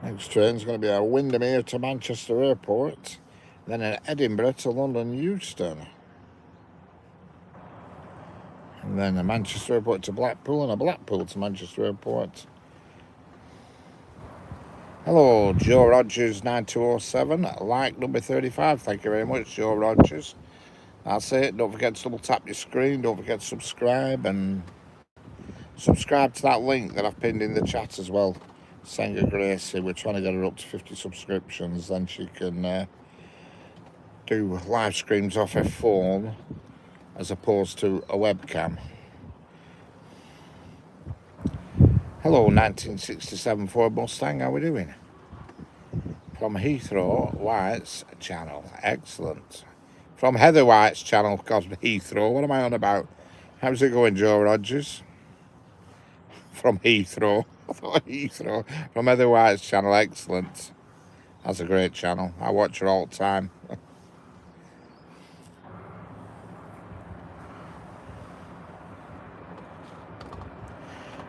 Next train's going to be a Windermere to Manchester Airport, then an Edinburgh to London Euston, and then a Manchester Airport to Blackpool and a Blackpool to Manchester Airport. Hello, Joe Rogers 9207, like number 35. Thank you very much, Joe Rogers. That's it. Don't forget to double tap your screen. Don't forget to subscribe, and subscribe to that link that I've pinned in the chat as well. Senga Gracie, we're trying to get her up to 50 subscriptions, then she can do live streams off her phone as opposed to a webcam. Hello, 1967 Ford Mustang, how are we doing? From Heathrow White's channel, excellent. From Heather White's channel, because Heathrow, what am I on about? How's it going, Joe Rogers? From Heathrow, Heathrow, from Heather White's channel, excellent. That's a great channel, I watch her all the time.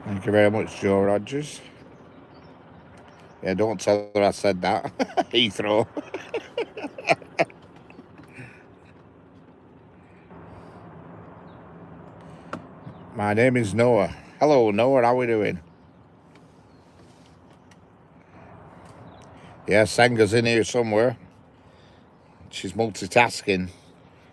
Thank you very much, Joe Rogers. Yeah, don't tell her I said that. Heathrow. My name is Noah. Hello, Noah, how are we doing? Yeah, Senga's in here somewhere. She's multitasking.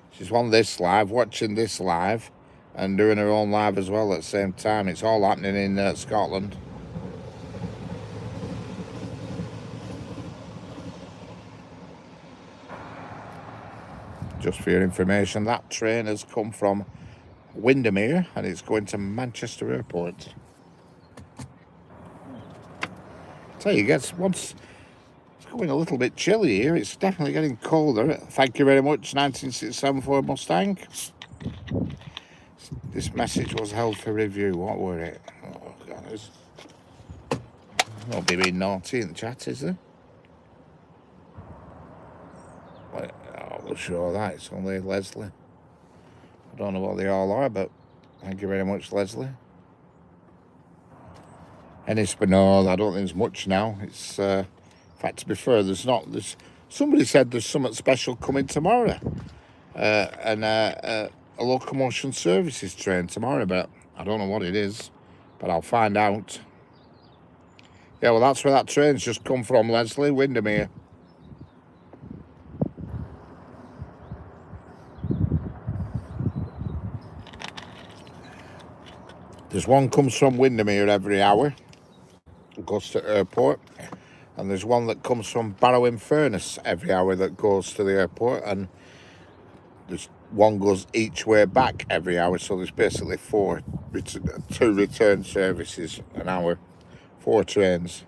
She's on this live, watching this live, and doing her own live as well at the same time. It's all happening in Scotland. Just for your information, that train has come from Windermere and it's going to Manchester Airport. Tell you, once it's going a little bit chilly here, it's definitely getting colder. Thank you very much, 1967 Ford Mustang. This message was held for review. What were it? Oh, God, not being naughty in the chat, is there? We'll show that. It's only Leslie. I don't know what they all are, but thank you very much, Leslie. No, I don't think there's much now. It's in fact, to be fair, there's not. Somebody said there's something special coming tomorrow, and a locomotion services train tomorrow, but I don't know what it is, but I'll find out. Yeah, well, that's where that train's just come from, Leslie, Windermere. There's one comes from Windermere every hour, goes to airport, and there's one that comes from Barrow-in-Furness every hour that goes to the airport, and there's one goes each way back every hour, so there's basically two return services an hour, 4 trains.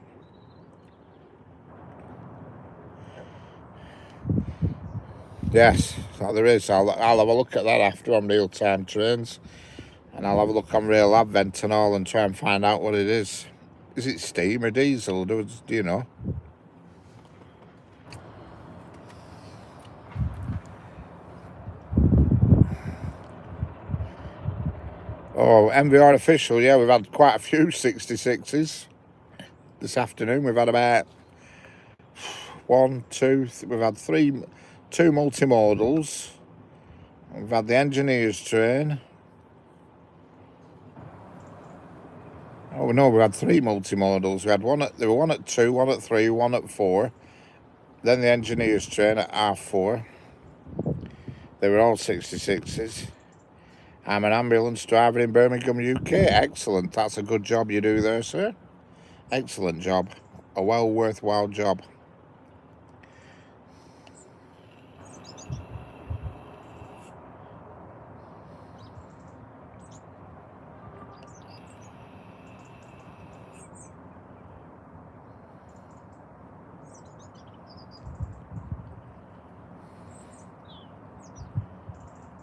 Yes, so there is. I'll have a look at that after on real-time trains, and I'll have a look on Rail Advent and all and try and find out what it is. Is it steam or diesel? Do you know? Oh, MVR official, yeah, we've had quite a few 66s this afternoon. We've had about we've had two multimodals. We've had the engineers train. Oh no, we had 3 multimodals. We had there were one at 2, one at 3, one at 4. Then the engineers train at 4:30. They were all 66s. I'm an ambulance driver in Birmingham, UK. Excellent. That's a good job you do there, sir. Excellent job. A well worthwhile job.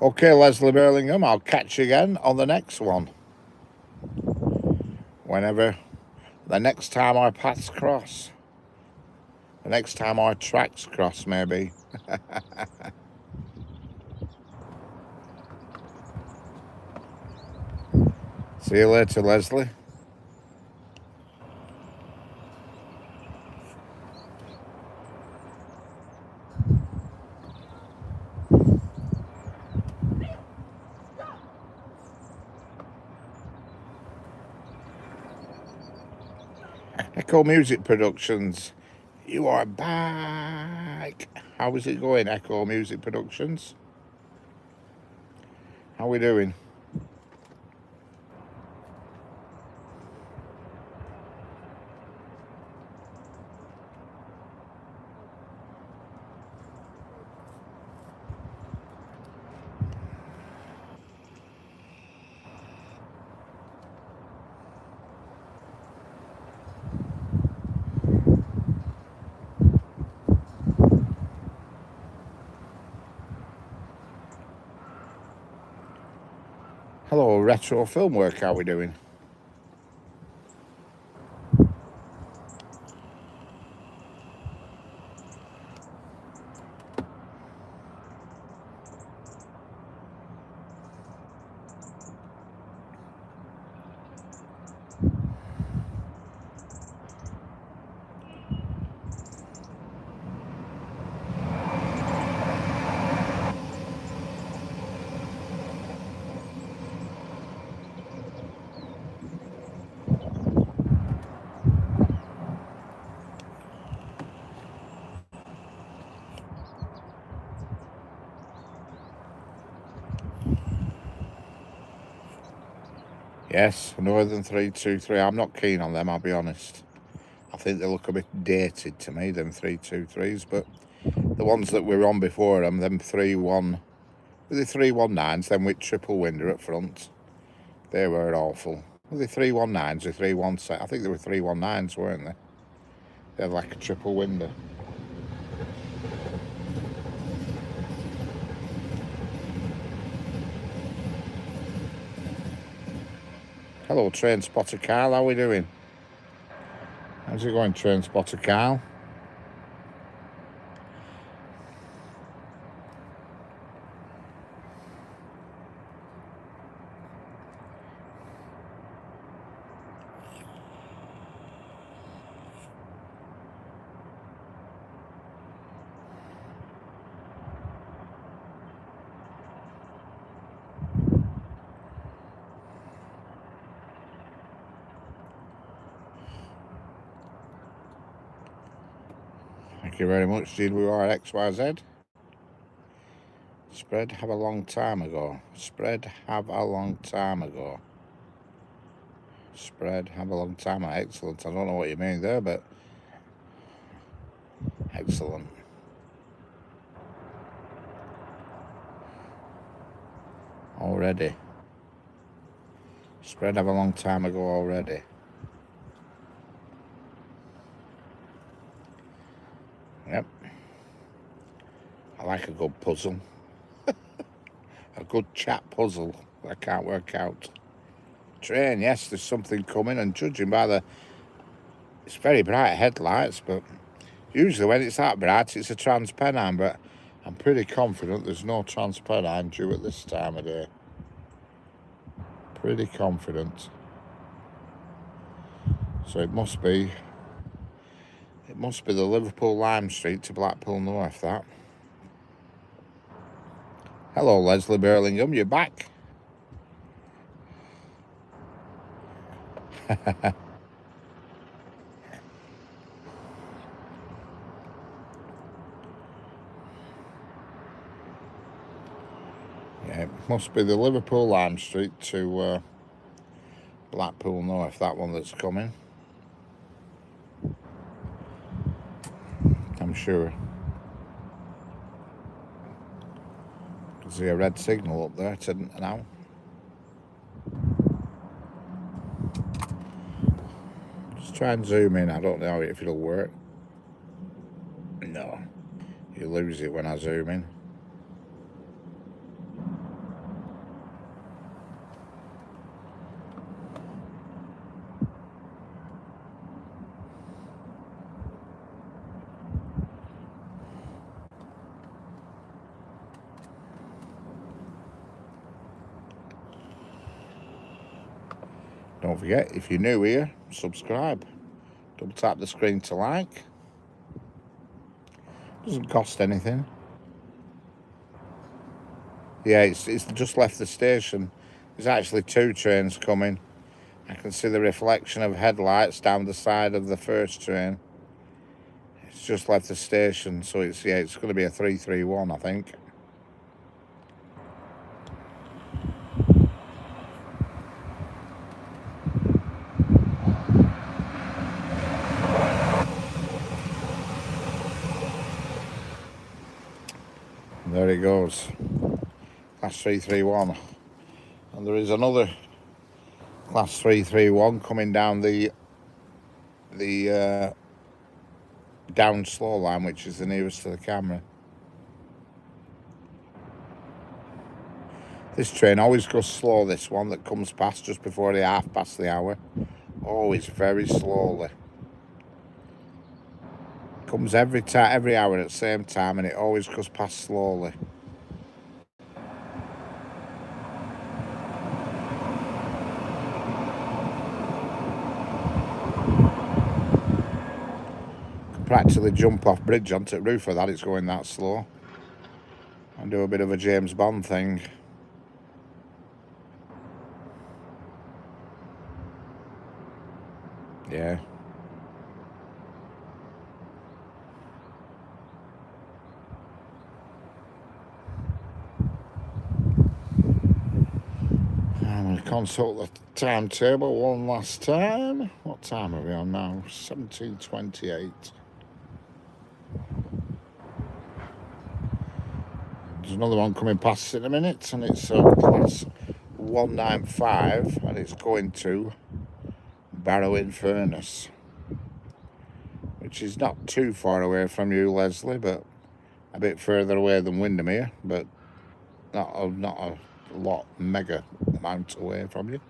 Okay, Leslie Burlingham, I'll catch you again on the next one. Whenever, the next time our paths cross. The next time our tracks cross, maybe. See you later, Leslie. Echo Music Productions, you are back. How is it going, Echo Music Productions? How are we doing? Hello, Retro Film Work, how are we doing? Yes, Northern 323. I'm not keen on them, I'll be honest. I think they look a bit dated to me, them 323s, but the ones that were on before them 319s, them with triple window at front, they were awful. Were they 319s or 317? I think they were 319s, weren't they? They had like a triple window. Hello, Train Spotter Carl, how are we doing? How's it going, Train Spotter Carl? Thank you very much, GWRXYZ. Spread have a long time ago. Spread have a long time ago. Spread have a long time ago. Excellent. I don't know what you mean there, but excellent. Already. Spread have a long time ago already. Yep. I like a good puzzle. A good chat puzzle that I can't work out. Train, yes, there's something coming, and judging by it's very bright headlights, but usually when it's that bright, it's a Transpennine, but I'm pretty confident there's no Transpennine due at this time of day. Pretty confident. So it must be the Liverpool Lime Street to Blackpool North, that. Hello, Leslie Burlingham, you're back. Yeah, it must be the Liverpool Lime Street to Blackpool North, that one that's coming. I'm sure. I can see a red signal up there now. Just try and zoom in. I don't know if it'll work. No. You lose it when I zoom in. Don't forget, if you're new here, subscribe. Double tap the screen to like. Doesn't cost anything. Yeah, it's just left the station. There's actually 2 trains coming. I can see the reflection of headlights down the side of the first train. It's just left the station, so it's going to be a 331, I think. And there it goes. Class 331. And there is another Class 331 coming down the down slow line, which is the nearest to the camera. This train always goes slow, this one that comes past just before the half past the hour. Always very slowly. Comes every hour at the same time, and it always goes past slowly. Could practically jump off bridge onto the roof of that, it's going that slow. And do a bit of a James Bond thing. Yeah. I'm going to consult the timetable one last time. What time are we on now? 17:28. There's another one coming past in a minute, and it's class 195, and it's going to Barrow-in-Furness, which is not too far away from you, Leslie, but a bit further away than Windermere, but not a lot, mega amount away from you.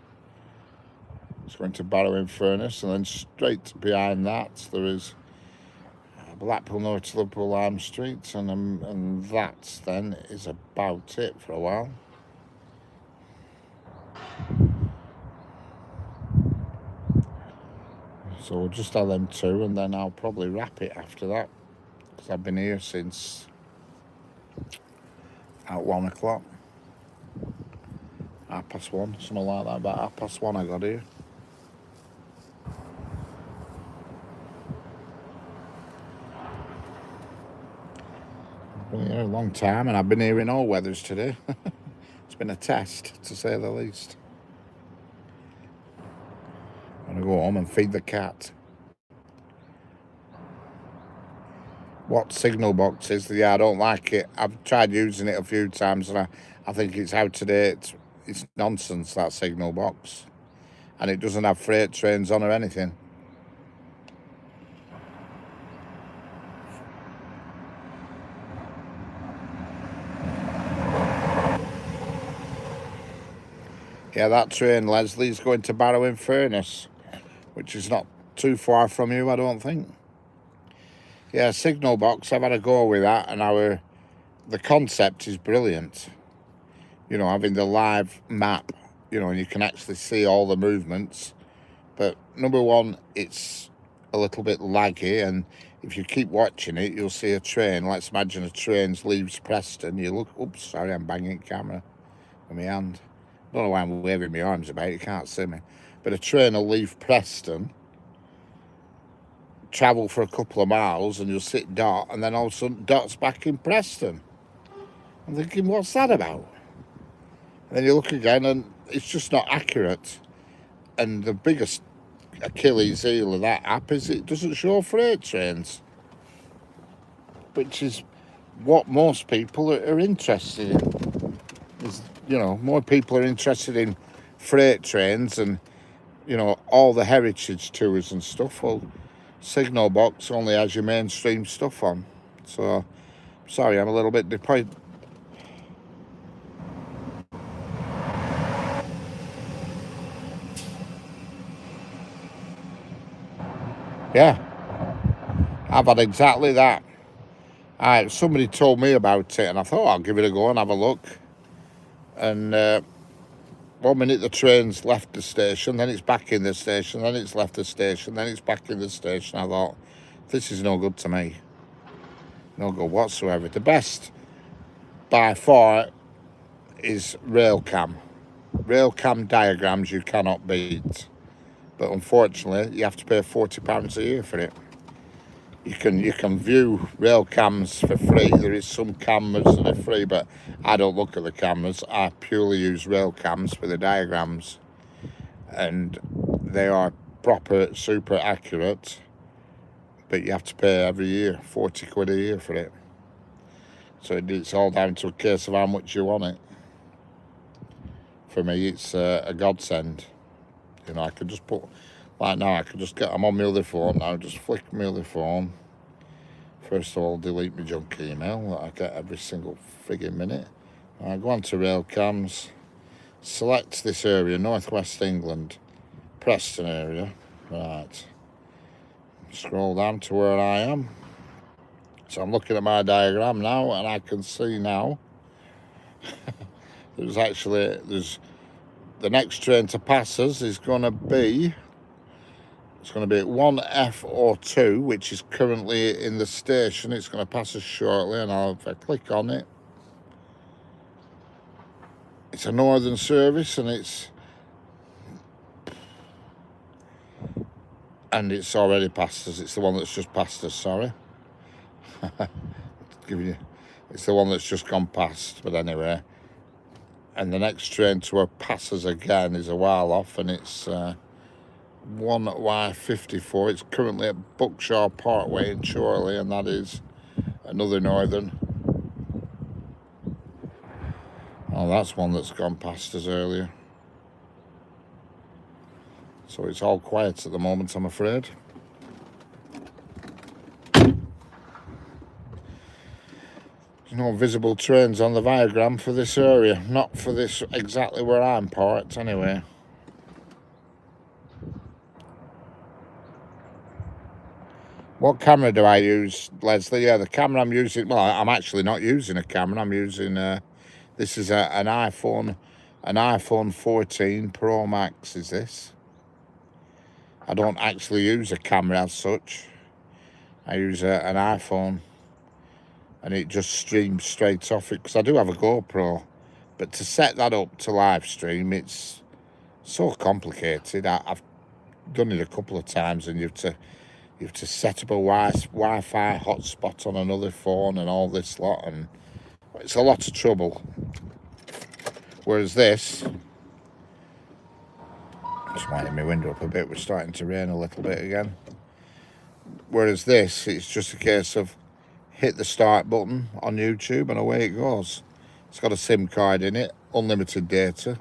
It's going to Barrow-in-Furness, and then straight behind that there is Blackpool North to Liverpool Lime Street, and that then is about it for a while. So we'll just have them two, and then I'll probably wrap it after that, because I've been here since at 1 o'clock. 1:30, something like that. About 1:30 I got here. I've been here a long time, and I've been here in all weathers today. It's been a test, to say the least. I'm going to go home and feed the cat. What signal box is? Yeah, I don't like it. I've tried using it a few times, and I think it's out of date. It's nonsense, that signal box. And it doesn't have freight trains on or anything. Yeah, that train, Leslie, is going to Barrow-in-Furness, which is not too far from you, I don't think. Yeah, signal box, I've had a go with that, and the concept is brilliant. You know, having the live map, you know, and you can actually see all the movements. But number one, it's a little bit laggy, and if you keep watching it, you'll see a train. Let's imagine a train leaves Preston. You look, oops, sorry, I'm banging the camera with my hand. I don't know why I'm waving my arms about, you can't see me. But a train will leave Preston, travel for a couple of miles, and you'll sit Dot, and then all of a sudden Dot's back in Preston. I'm thinking, what's that about? And then you look again, and it's just not accurate. And the biggest Achilles heel of that app is it doesn't show freight trains, which is what most people are interested in. Is, you know, more people are interested in freight trains and, you know, all the heritage tours and stuff. Well, signal box only has your mainstream stuff on. So, sorry, I'm a little bit disappointed. Yeah, I've had exactly that. Somebody told me about it, and I thought I'll give it a go and have a look. And 1 minute the train's left the station, then it's back in the station, then it's left the station, then it's back in the station. I thought, this is no good to me. No good whatsoever. The best, by far, is rail cam. Rail cam diagrams you cannot beat. but unfortunately you have to pay £40 a year for it. You can view rail cams for free. There is some cameras that are free, but I don't look at the cameras. I purely use rail cams for the diagrams, and they are proper, super accurate, but you have to pay every year, 40 quid a year for it. So it's all down to a case of how much you want it. For me, it's a godsend. You know, I could just put, like now, I could just get, I'm on my other phone now, just flick my other phone. First of all, delete my junk email that I get every single frigging minute. I go on to rail cams, select this area, Northwest England, Preston area. Right. Scroll down to where I am. So I'm looking at my diagram now, and I can see now there's the next train to pass us is going to be, it's going to be 1F or 2, which is currently in the station. It's going to pass us shortly, and if I click on it, it's a northern service, and it's already passed us. It's the one that's just passed us, sorry. It's the one that's just gone past, but anyway. And the next train to pass us again is a while off, and it's 1Y54. It's currently at Buckshaw Parkway in Chorley, and that is another northern. Oh, that's one that's gone past us earlier. So it's all quiet at the moment, I'm afraid. There's no visible trains on the diagram for this area. Not for this, exactly where I'm parked, anyway. What camera do I use, Leslie? Yeah, the camera I'm using, well, I'm actually not using a camera. I'm using, this is an iPhone 14 Pro Max is this. I don't actually use a camera as such. I use an iPhone, and it just streams straight off it, because I do have a GoPro, but to set that up to live stream, it's so complicated. I've done it a couple of times, and you have to set up a Wi-Fi hotspot on another phone and all this lot, and it's a lot of trouble. Whereas this, just winding my window up a bit, we're starting to rain a little bit again. Whereas this, it's just a case of hit the start button on YouTube and away it goes. It's got a SIM card in it, unlimited data,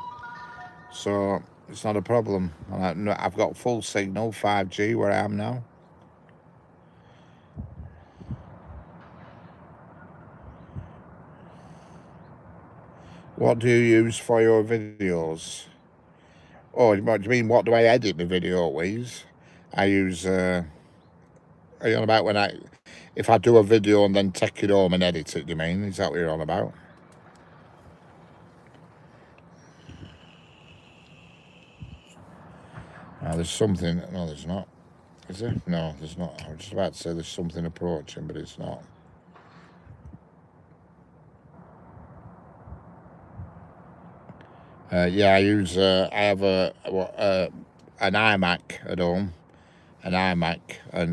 so it's not a problem. And I've got full signal, 5G where I am now. What do you use for your videos? Oh, what do you mean, what do I edit my video with? I use, are you on about if I do a video and then take it home and edit it, do you mean? Is that what you're on about? Oh, there's something, no there's not. Is there? No, there's not. I was just about to say there's something approaching, but it's not. Yeah, I have an iMac at home, and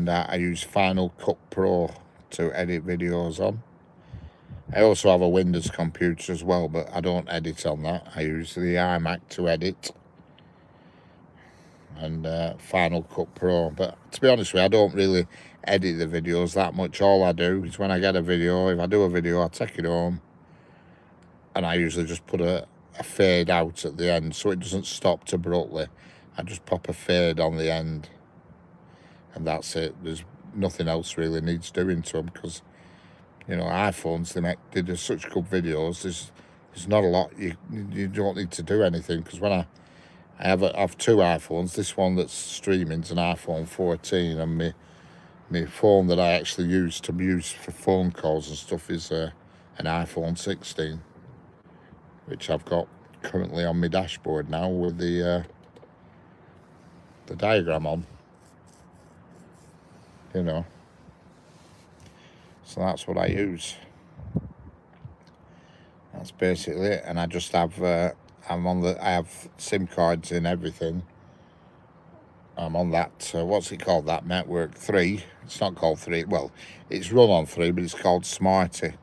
I use Final Cut Pro to edit videos on. I also have a Windows computer as well, but I don't edit on that. I use the iMac to edit, and Final Cut Pro. But to be honest with you, I don't really edit the videos that much. All I do is when I get a video, if I do a video, I take it home, and I usually just put a fade out at the end so it doesn't stop abruptly. I just pop a fade on the end, and that's it. There's nothing else really needs doing to them, because you know, iPhones, they do such good videos. There's not a lot you don't need to do anything, because when I have two iPhones, this one that's streaming is an iPhone 14, and my phone that I actually use for phone calls and stuff is an iPhone 16, which I've got currently on my dashboard now with the diagram on, you know. So that's what I use. That's basically it. And I just have I have SIM cards in everything. I'm on that, what's it called, that network 3. It's not called 3, well, it's run on 3, but it's called Smarty.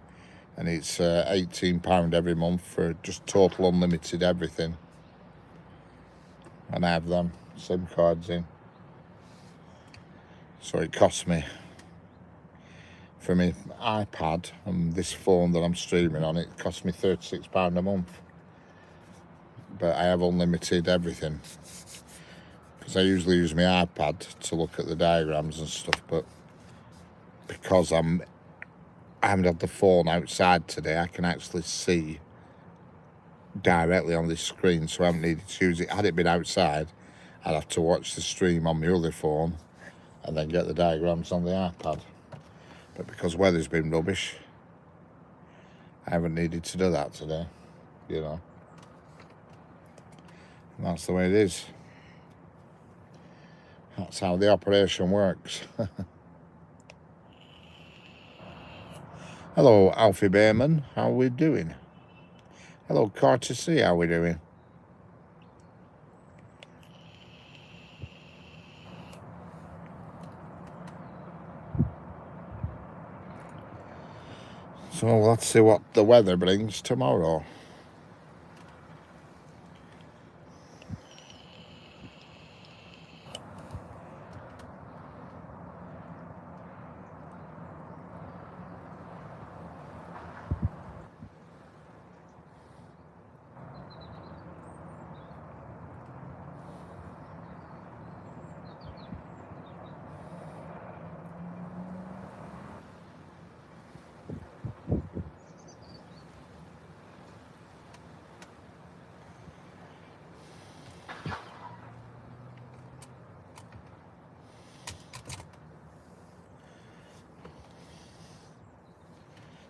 And it's £18 every month for just total unlimited everything. And I have them SIM cards in. So it costs me, for my iPad and this phone that I'm streaming on, it costs me £36 a month. But I have unlimited everything. Because I usually use my iPad to look at the diagrams and stuff, but because I haven't had the phone outside today, I can actually see directly on this screen, so I haven't needed to use it. Had it been outside, I'd have to watch the stream on my other phone and then get the diagrams on the iPad. But because weather's been rubbish, I haven't needed to do that today, you know. And that's the way it is. That's how the operation works. Hello, Alfie Bayman. How are we doing? Hello, Carter C. How are we doing? So let's see what the weather brings tomorrow.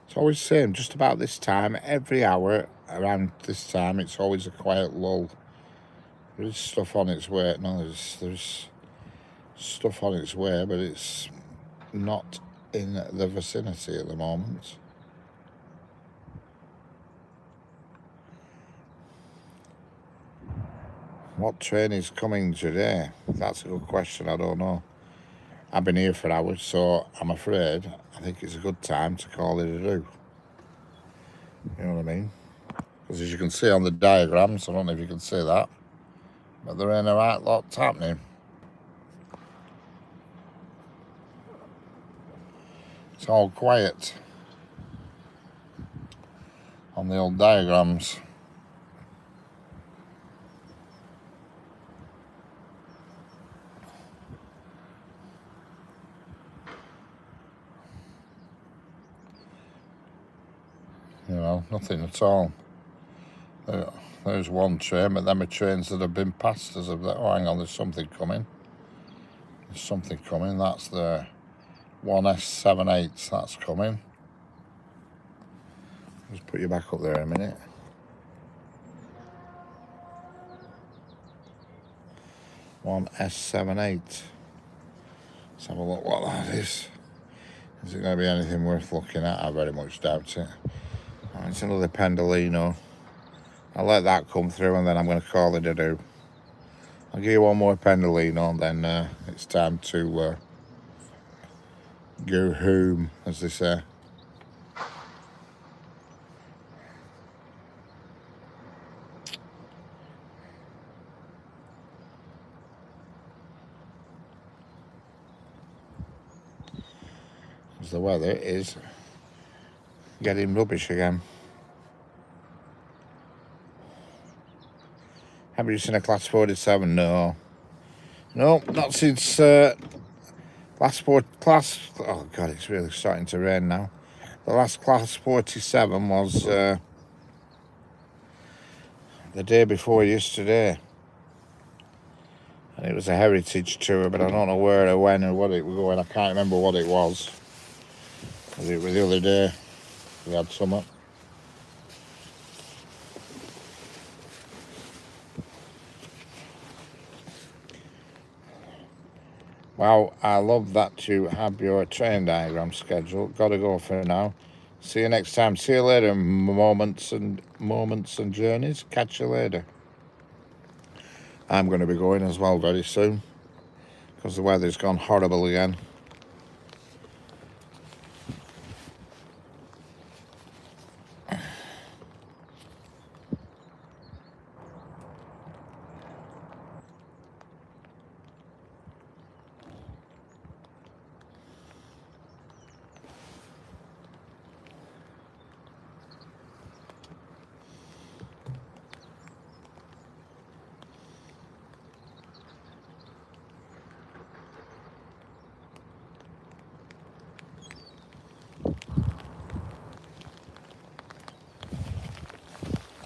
It's always the same, just about this time, every hour around this time, it's always a quiet lull. There's stuff on its way. No, there's stuff on its way, but it's not in the vicinity at the moment. What train is coming today? That's a good question, I don't know. I've been here for hours, so I'm afraid I think it's a good time to call it a do. You know what I mean? Because as you can see on the diagrams, I don't know if you can see that, but there ain't a right lot happening. It's all quiet on the old diagrams. You know, nothing at all. There's one train, but them are trains that have been passed as of that. Oh, hang on, there's something coming. There's something coming. That's the 1S78. That's coming. Just put you back up there a minute. One S78. Let's have a look what that is. Is it going to be anything worth looking at? I very much doubt it. Oh, it's another Pendolino. I'll let that come through and then I'm going to call it a do. I'll give you one more Pendolino and then it's time to go home, as they say. Because the weather is getting rubbish again. Have you seen a Class 47? No. No, not since last class. Oh God, it's really starting to rain now. The last Class 47 was the day before yesterday. And it was a heritage tour, but I don't know where or when or what it was going. I can't remember what it was. It was the other day. We had summer. Wow, I love that you have your train diagram scheduled. Gotta go for now. See you next time. See you later, moments and journeys. Catch you later. I'm going to be going as well very soon. because the weather's gone horrible again.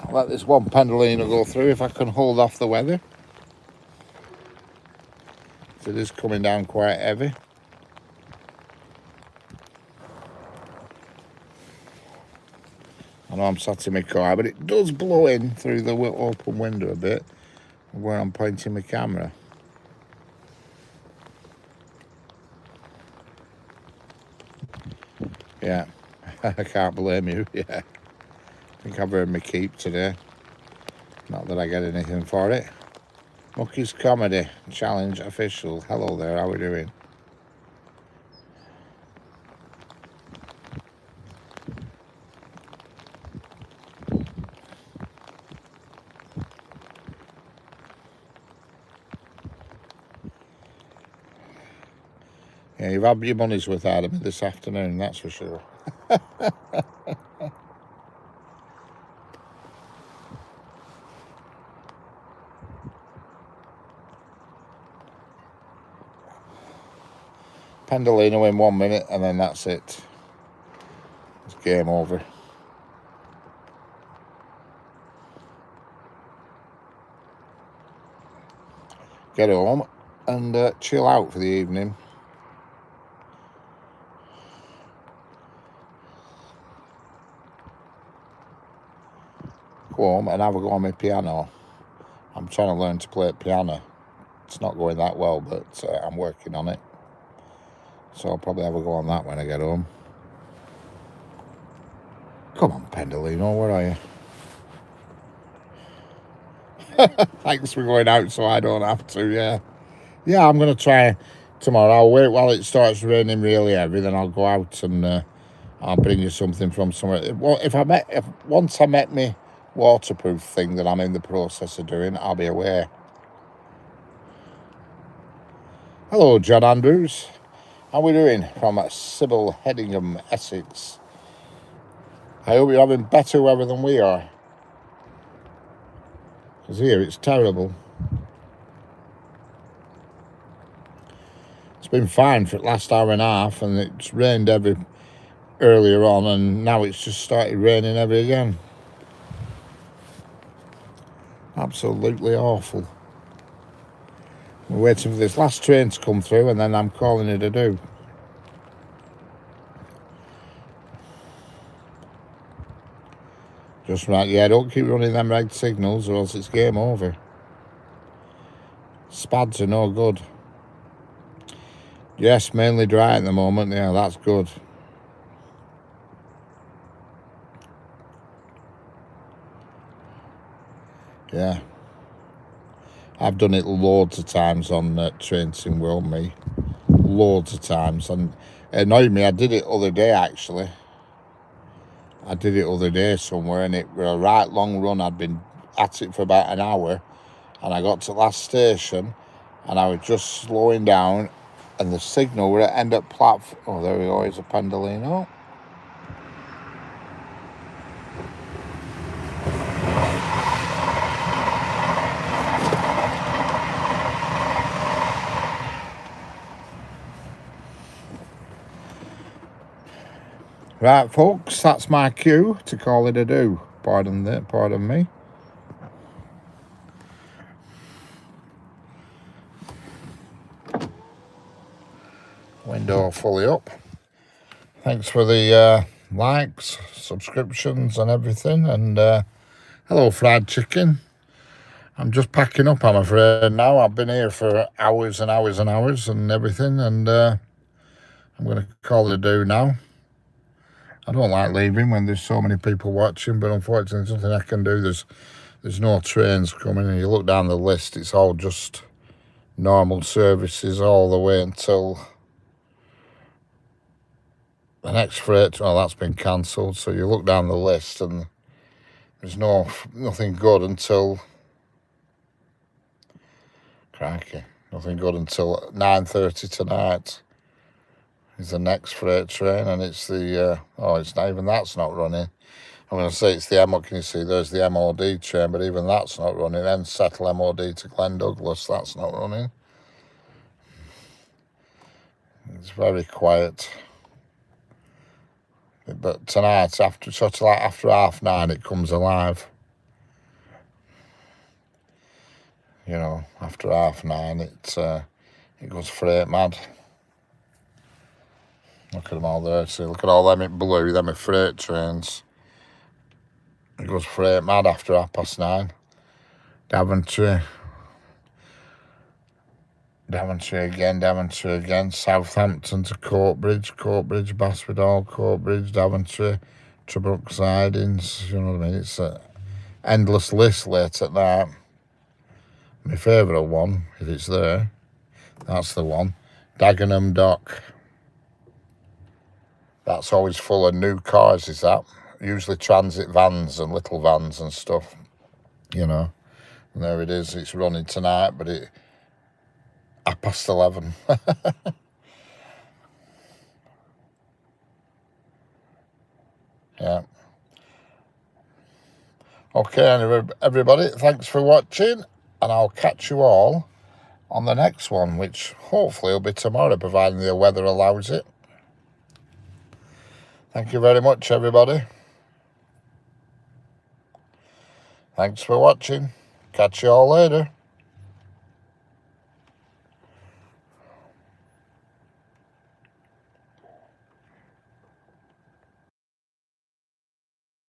I'll let this one pendolino go through if I can hold off the weather. It is coming down quite heavy. I know I'm sat in my car, but it does blow in through the open window a bit where I'm pointing my camera. Yeah, I can't blame you. Yeah, I think I've earned my keep today. Not that I get anything for it. Mucky's Comedy Challenge official. Hello there, how are we doing? Yeah, you've had your money's worth out of me this afternoon, that's for sure. Pendolino in 1 minute and then that's it. It's game over. Get home and chill out for the evening. Go home and have a go on my piano. I'm trying to learn to play piano. It's not going that well, but I'm working on it. So I'll probably have a go on that when I get home. Come on, Pendolino, where are you? Thanks for going out so I don't have to, yeah. Yeah, I'm going to try tomorrow. I'll wait while it starts raining really heavy, then I'll go out and I'll bring you something from somewhere. Well, once I met me waterproof thing that I'm in the process of doing, I'll be aware. Hello, John Andrews. How are we doing from Sybil Headingham, Essex? I hope you're having better weather than we are. Because here it's terrible. It's been fine for the last hour and a half and it's rained earlier on and now it's just started raining heavy again. Absolutely awful. We're waiting for this last train to come through and then I'm calling it a do. Just right, yeah, don't keep running them red signals or else it's game over. Spads are no good. Yes, mainly dry at the moment, yeah, that's good. Yeah. I've done it loads of times on trains in World Me. Loads of times. And it annoyed me. I did it other day, actually. I did it other day somewhere, and it was a right long run. I'd been at it for about an hour, and I got to the last station, and I was just slowing down, and the signal were at end up platform. Oh, there we go, here's a Pendolino. Right, folks, that's my cue to call it a do. Pardon me. Window fully up. Thanks for the likes, subscriptions and everything. And hello, fried chicken. I'm just packing up, I'm afraid, now. I've been here for hours and hours and hours and everything. And I'm going to call it a do now. I don't like leaving when there's so many people watching, but unfortunately there's nothing I can do. There's no trains coming, and you look down the list, it's all just normal services all the way until the next freight. Well, that's been cancelled, so you look down the list and there's nothing good until, crikey, nothing good until 9:30 tonight is the next freight train, and it's the it's not even, that's not running. I'm going to say it's the can you see there's the MOD train, but even that's not running. Then Settle MOD to Glen Douglas, that's not running. It's very quiet. But tonight, after sort of like after 9:30, it comes alive. You know, after 9:30, it goes freight mad. Look at them all there. See, look at all them in blue, them in freight trains. It goes freight mad after 9:30. Daventry again. Southampton to Coatbridge, Basford, Coatbridge, Daventry, Trebrook Sidings. You know what I mean? It's an endless list late at night. My favourite one, if it's there, that's the one. Dagenham Dock. That's always full of new cars, is that? Usually transit vans and little vans and stuff, you know. And there it is, it's running tonight, but it 11:30. Yeah. Okay, anyway, everybody, thanks for watching, and I'll catch you all on the next one, which hopefully will be tomorrow, providing the weather allows it. Thank you very much, everybody. Thanks for watching. Catch you all later.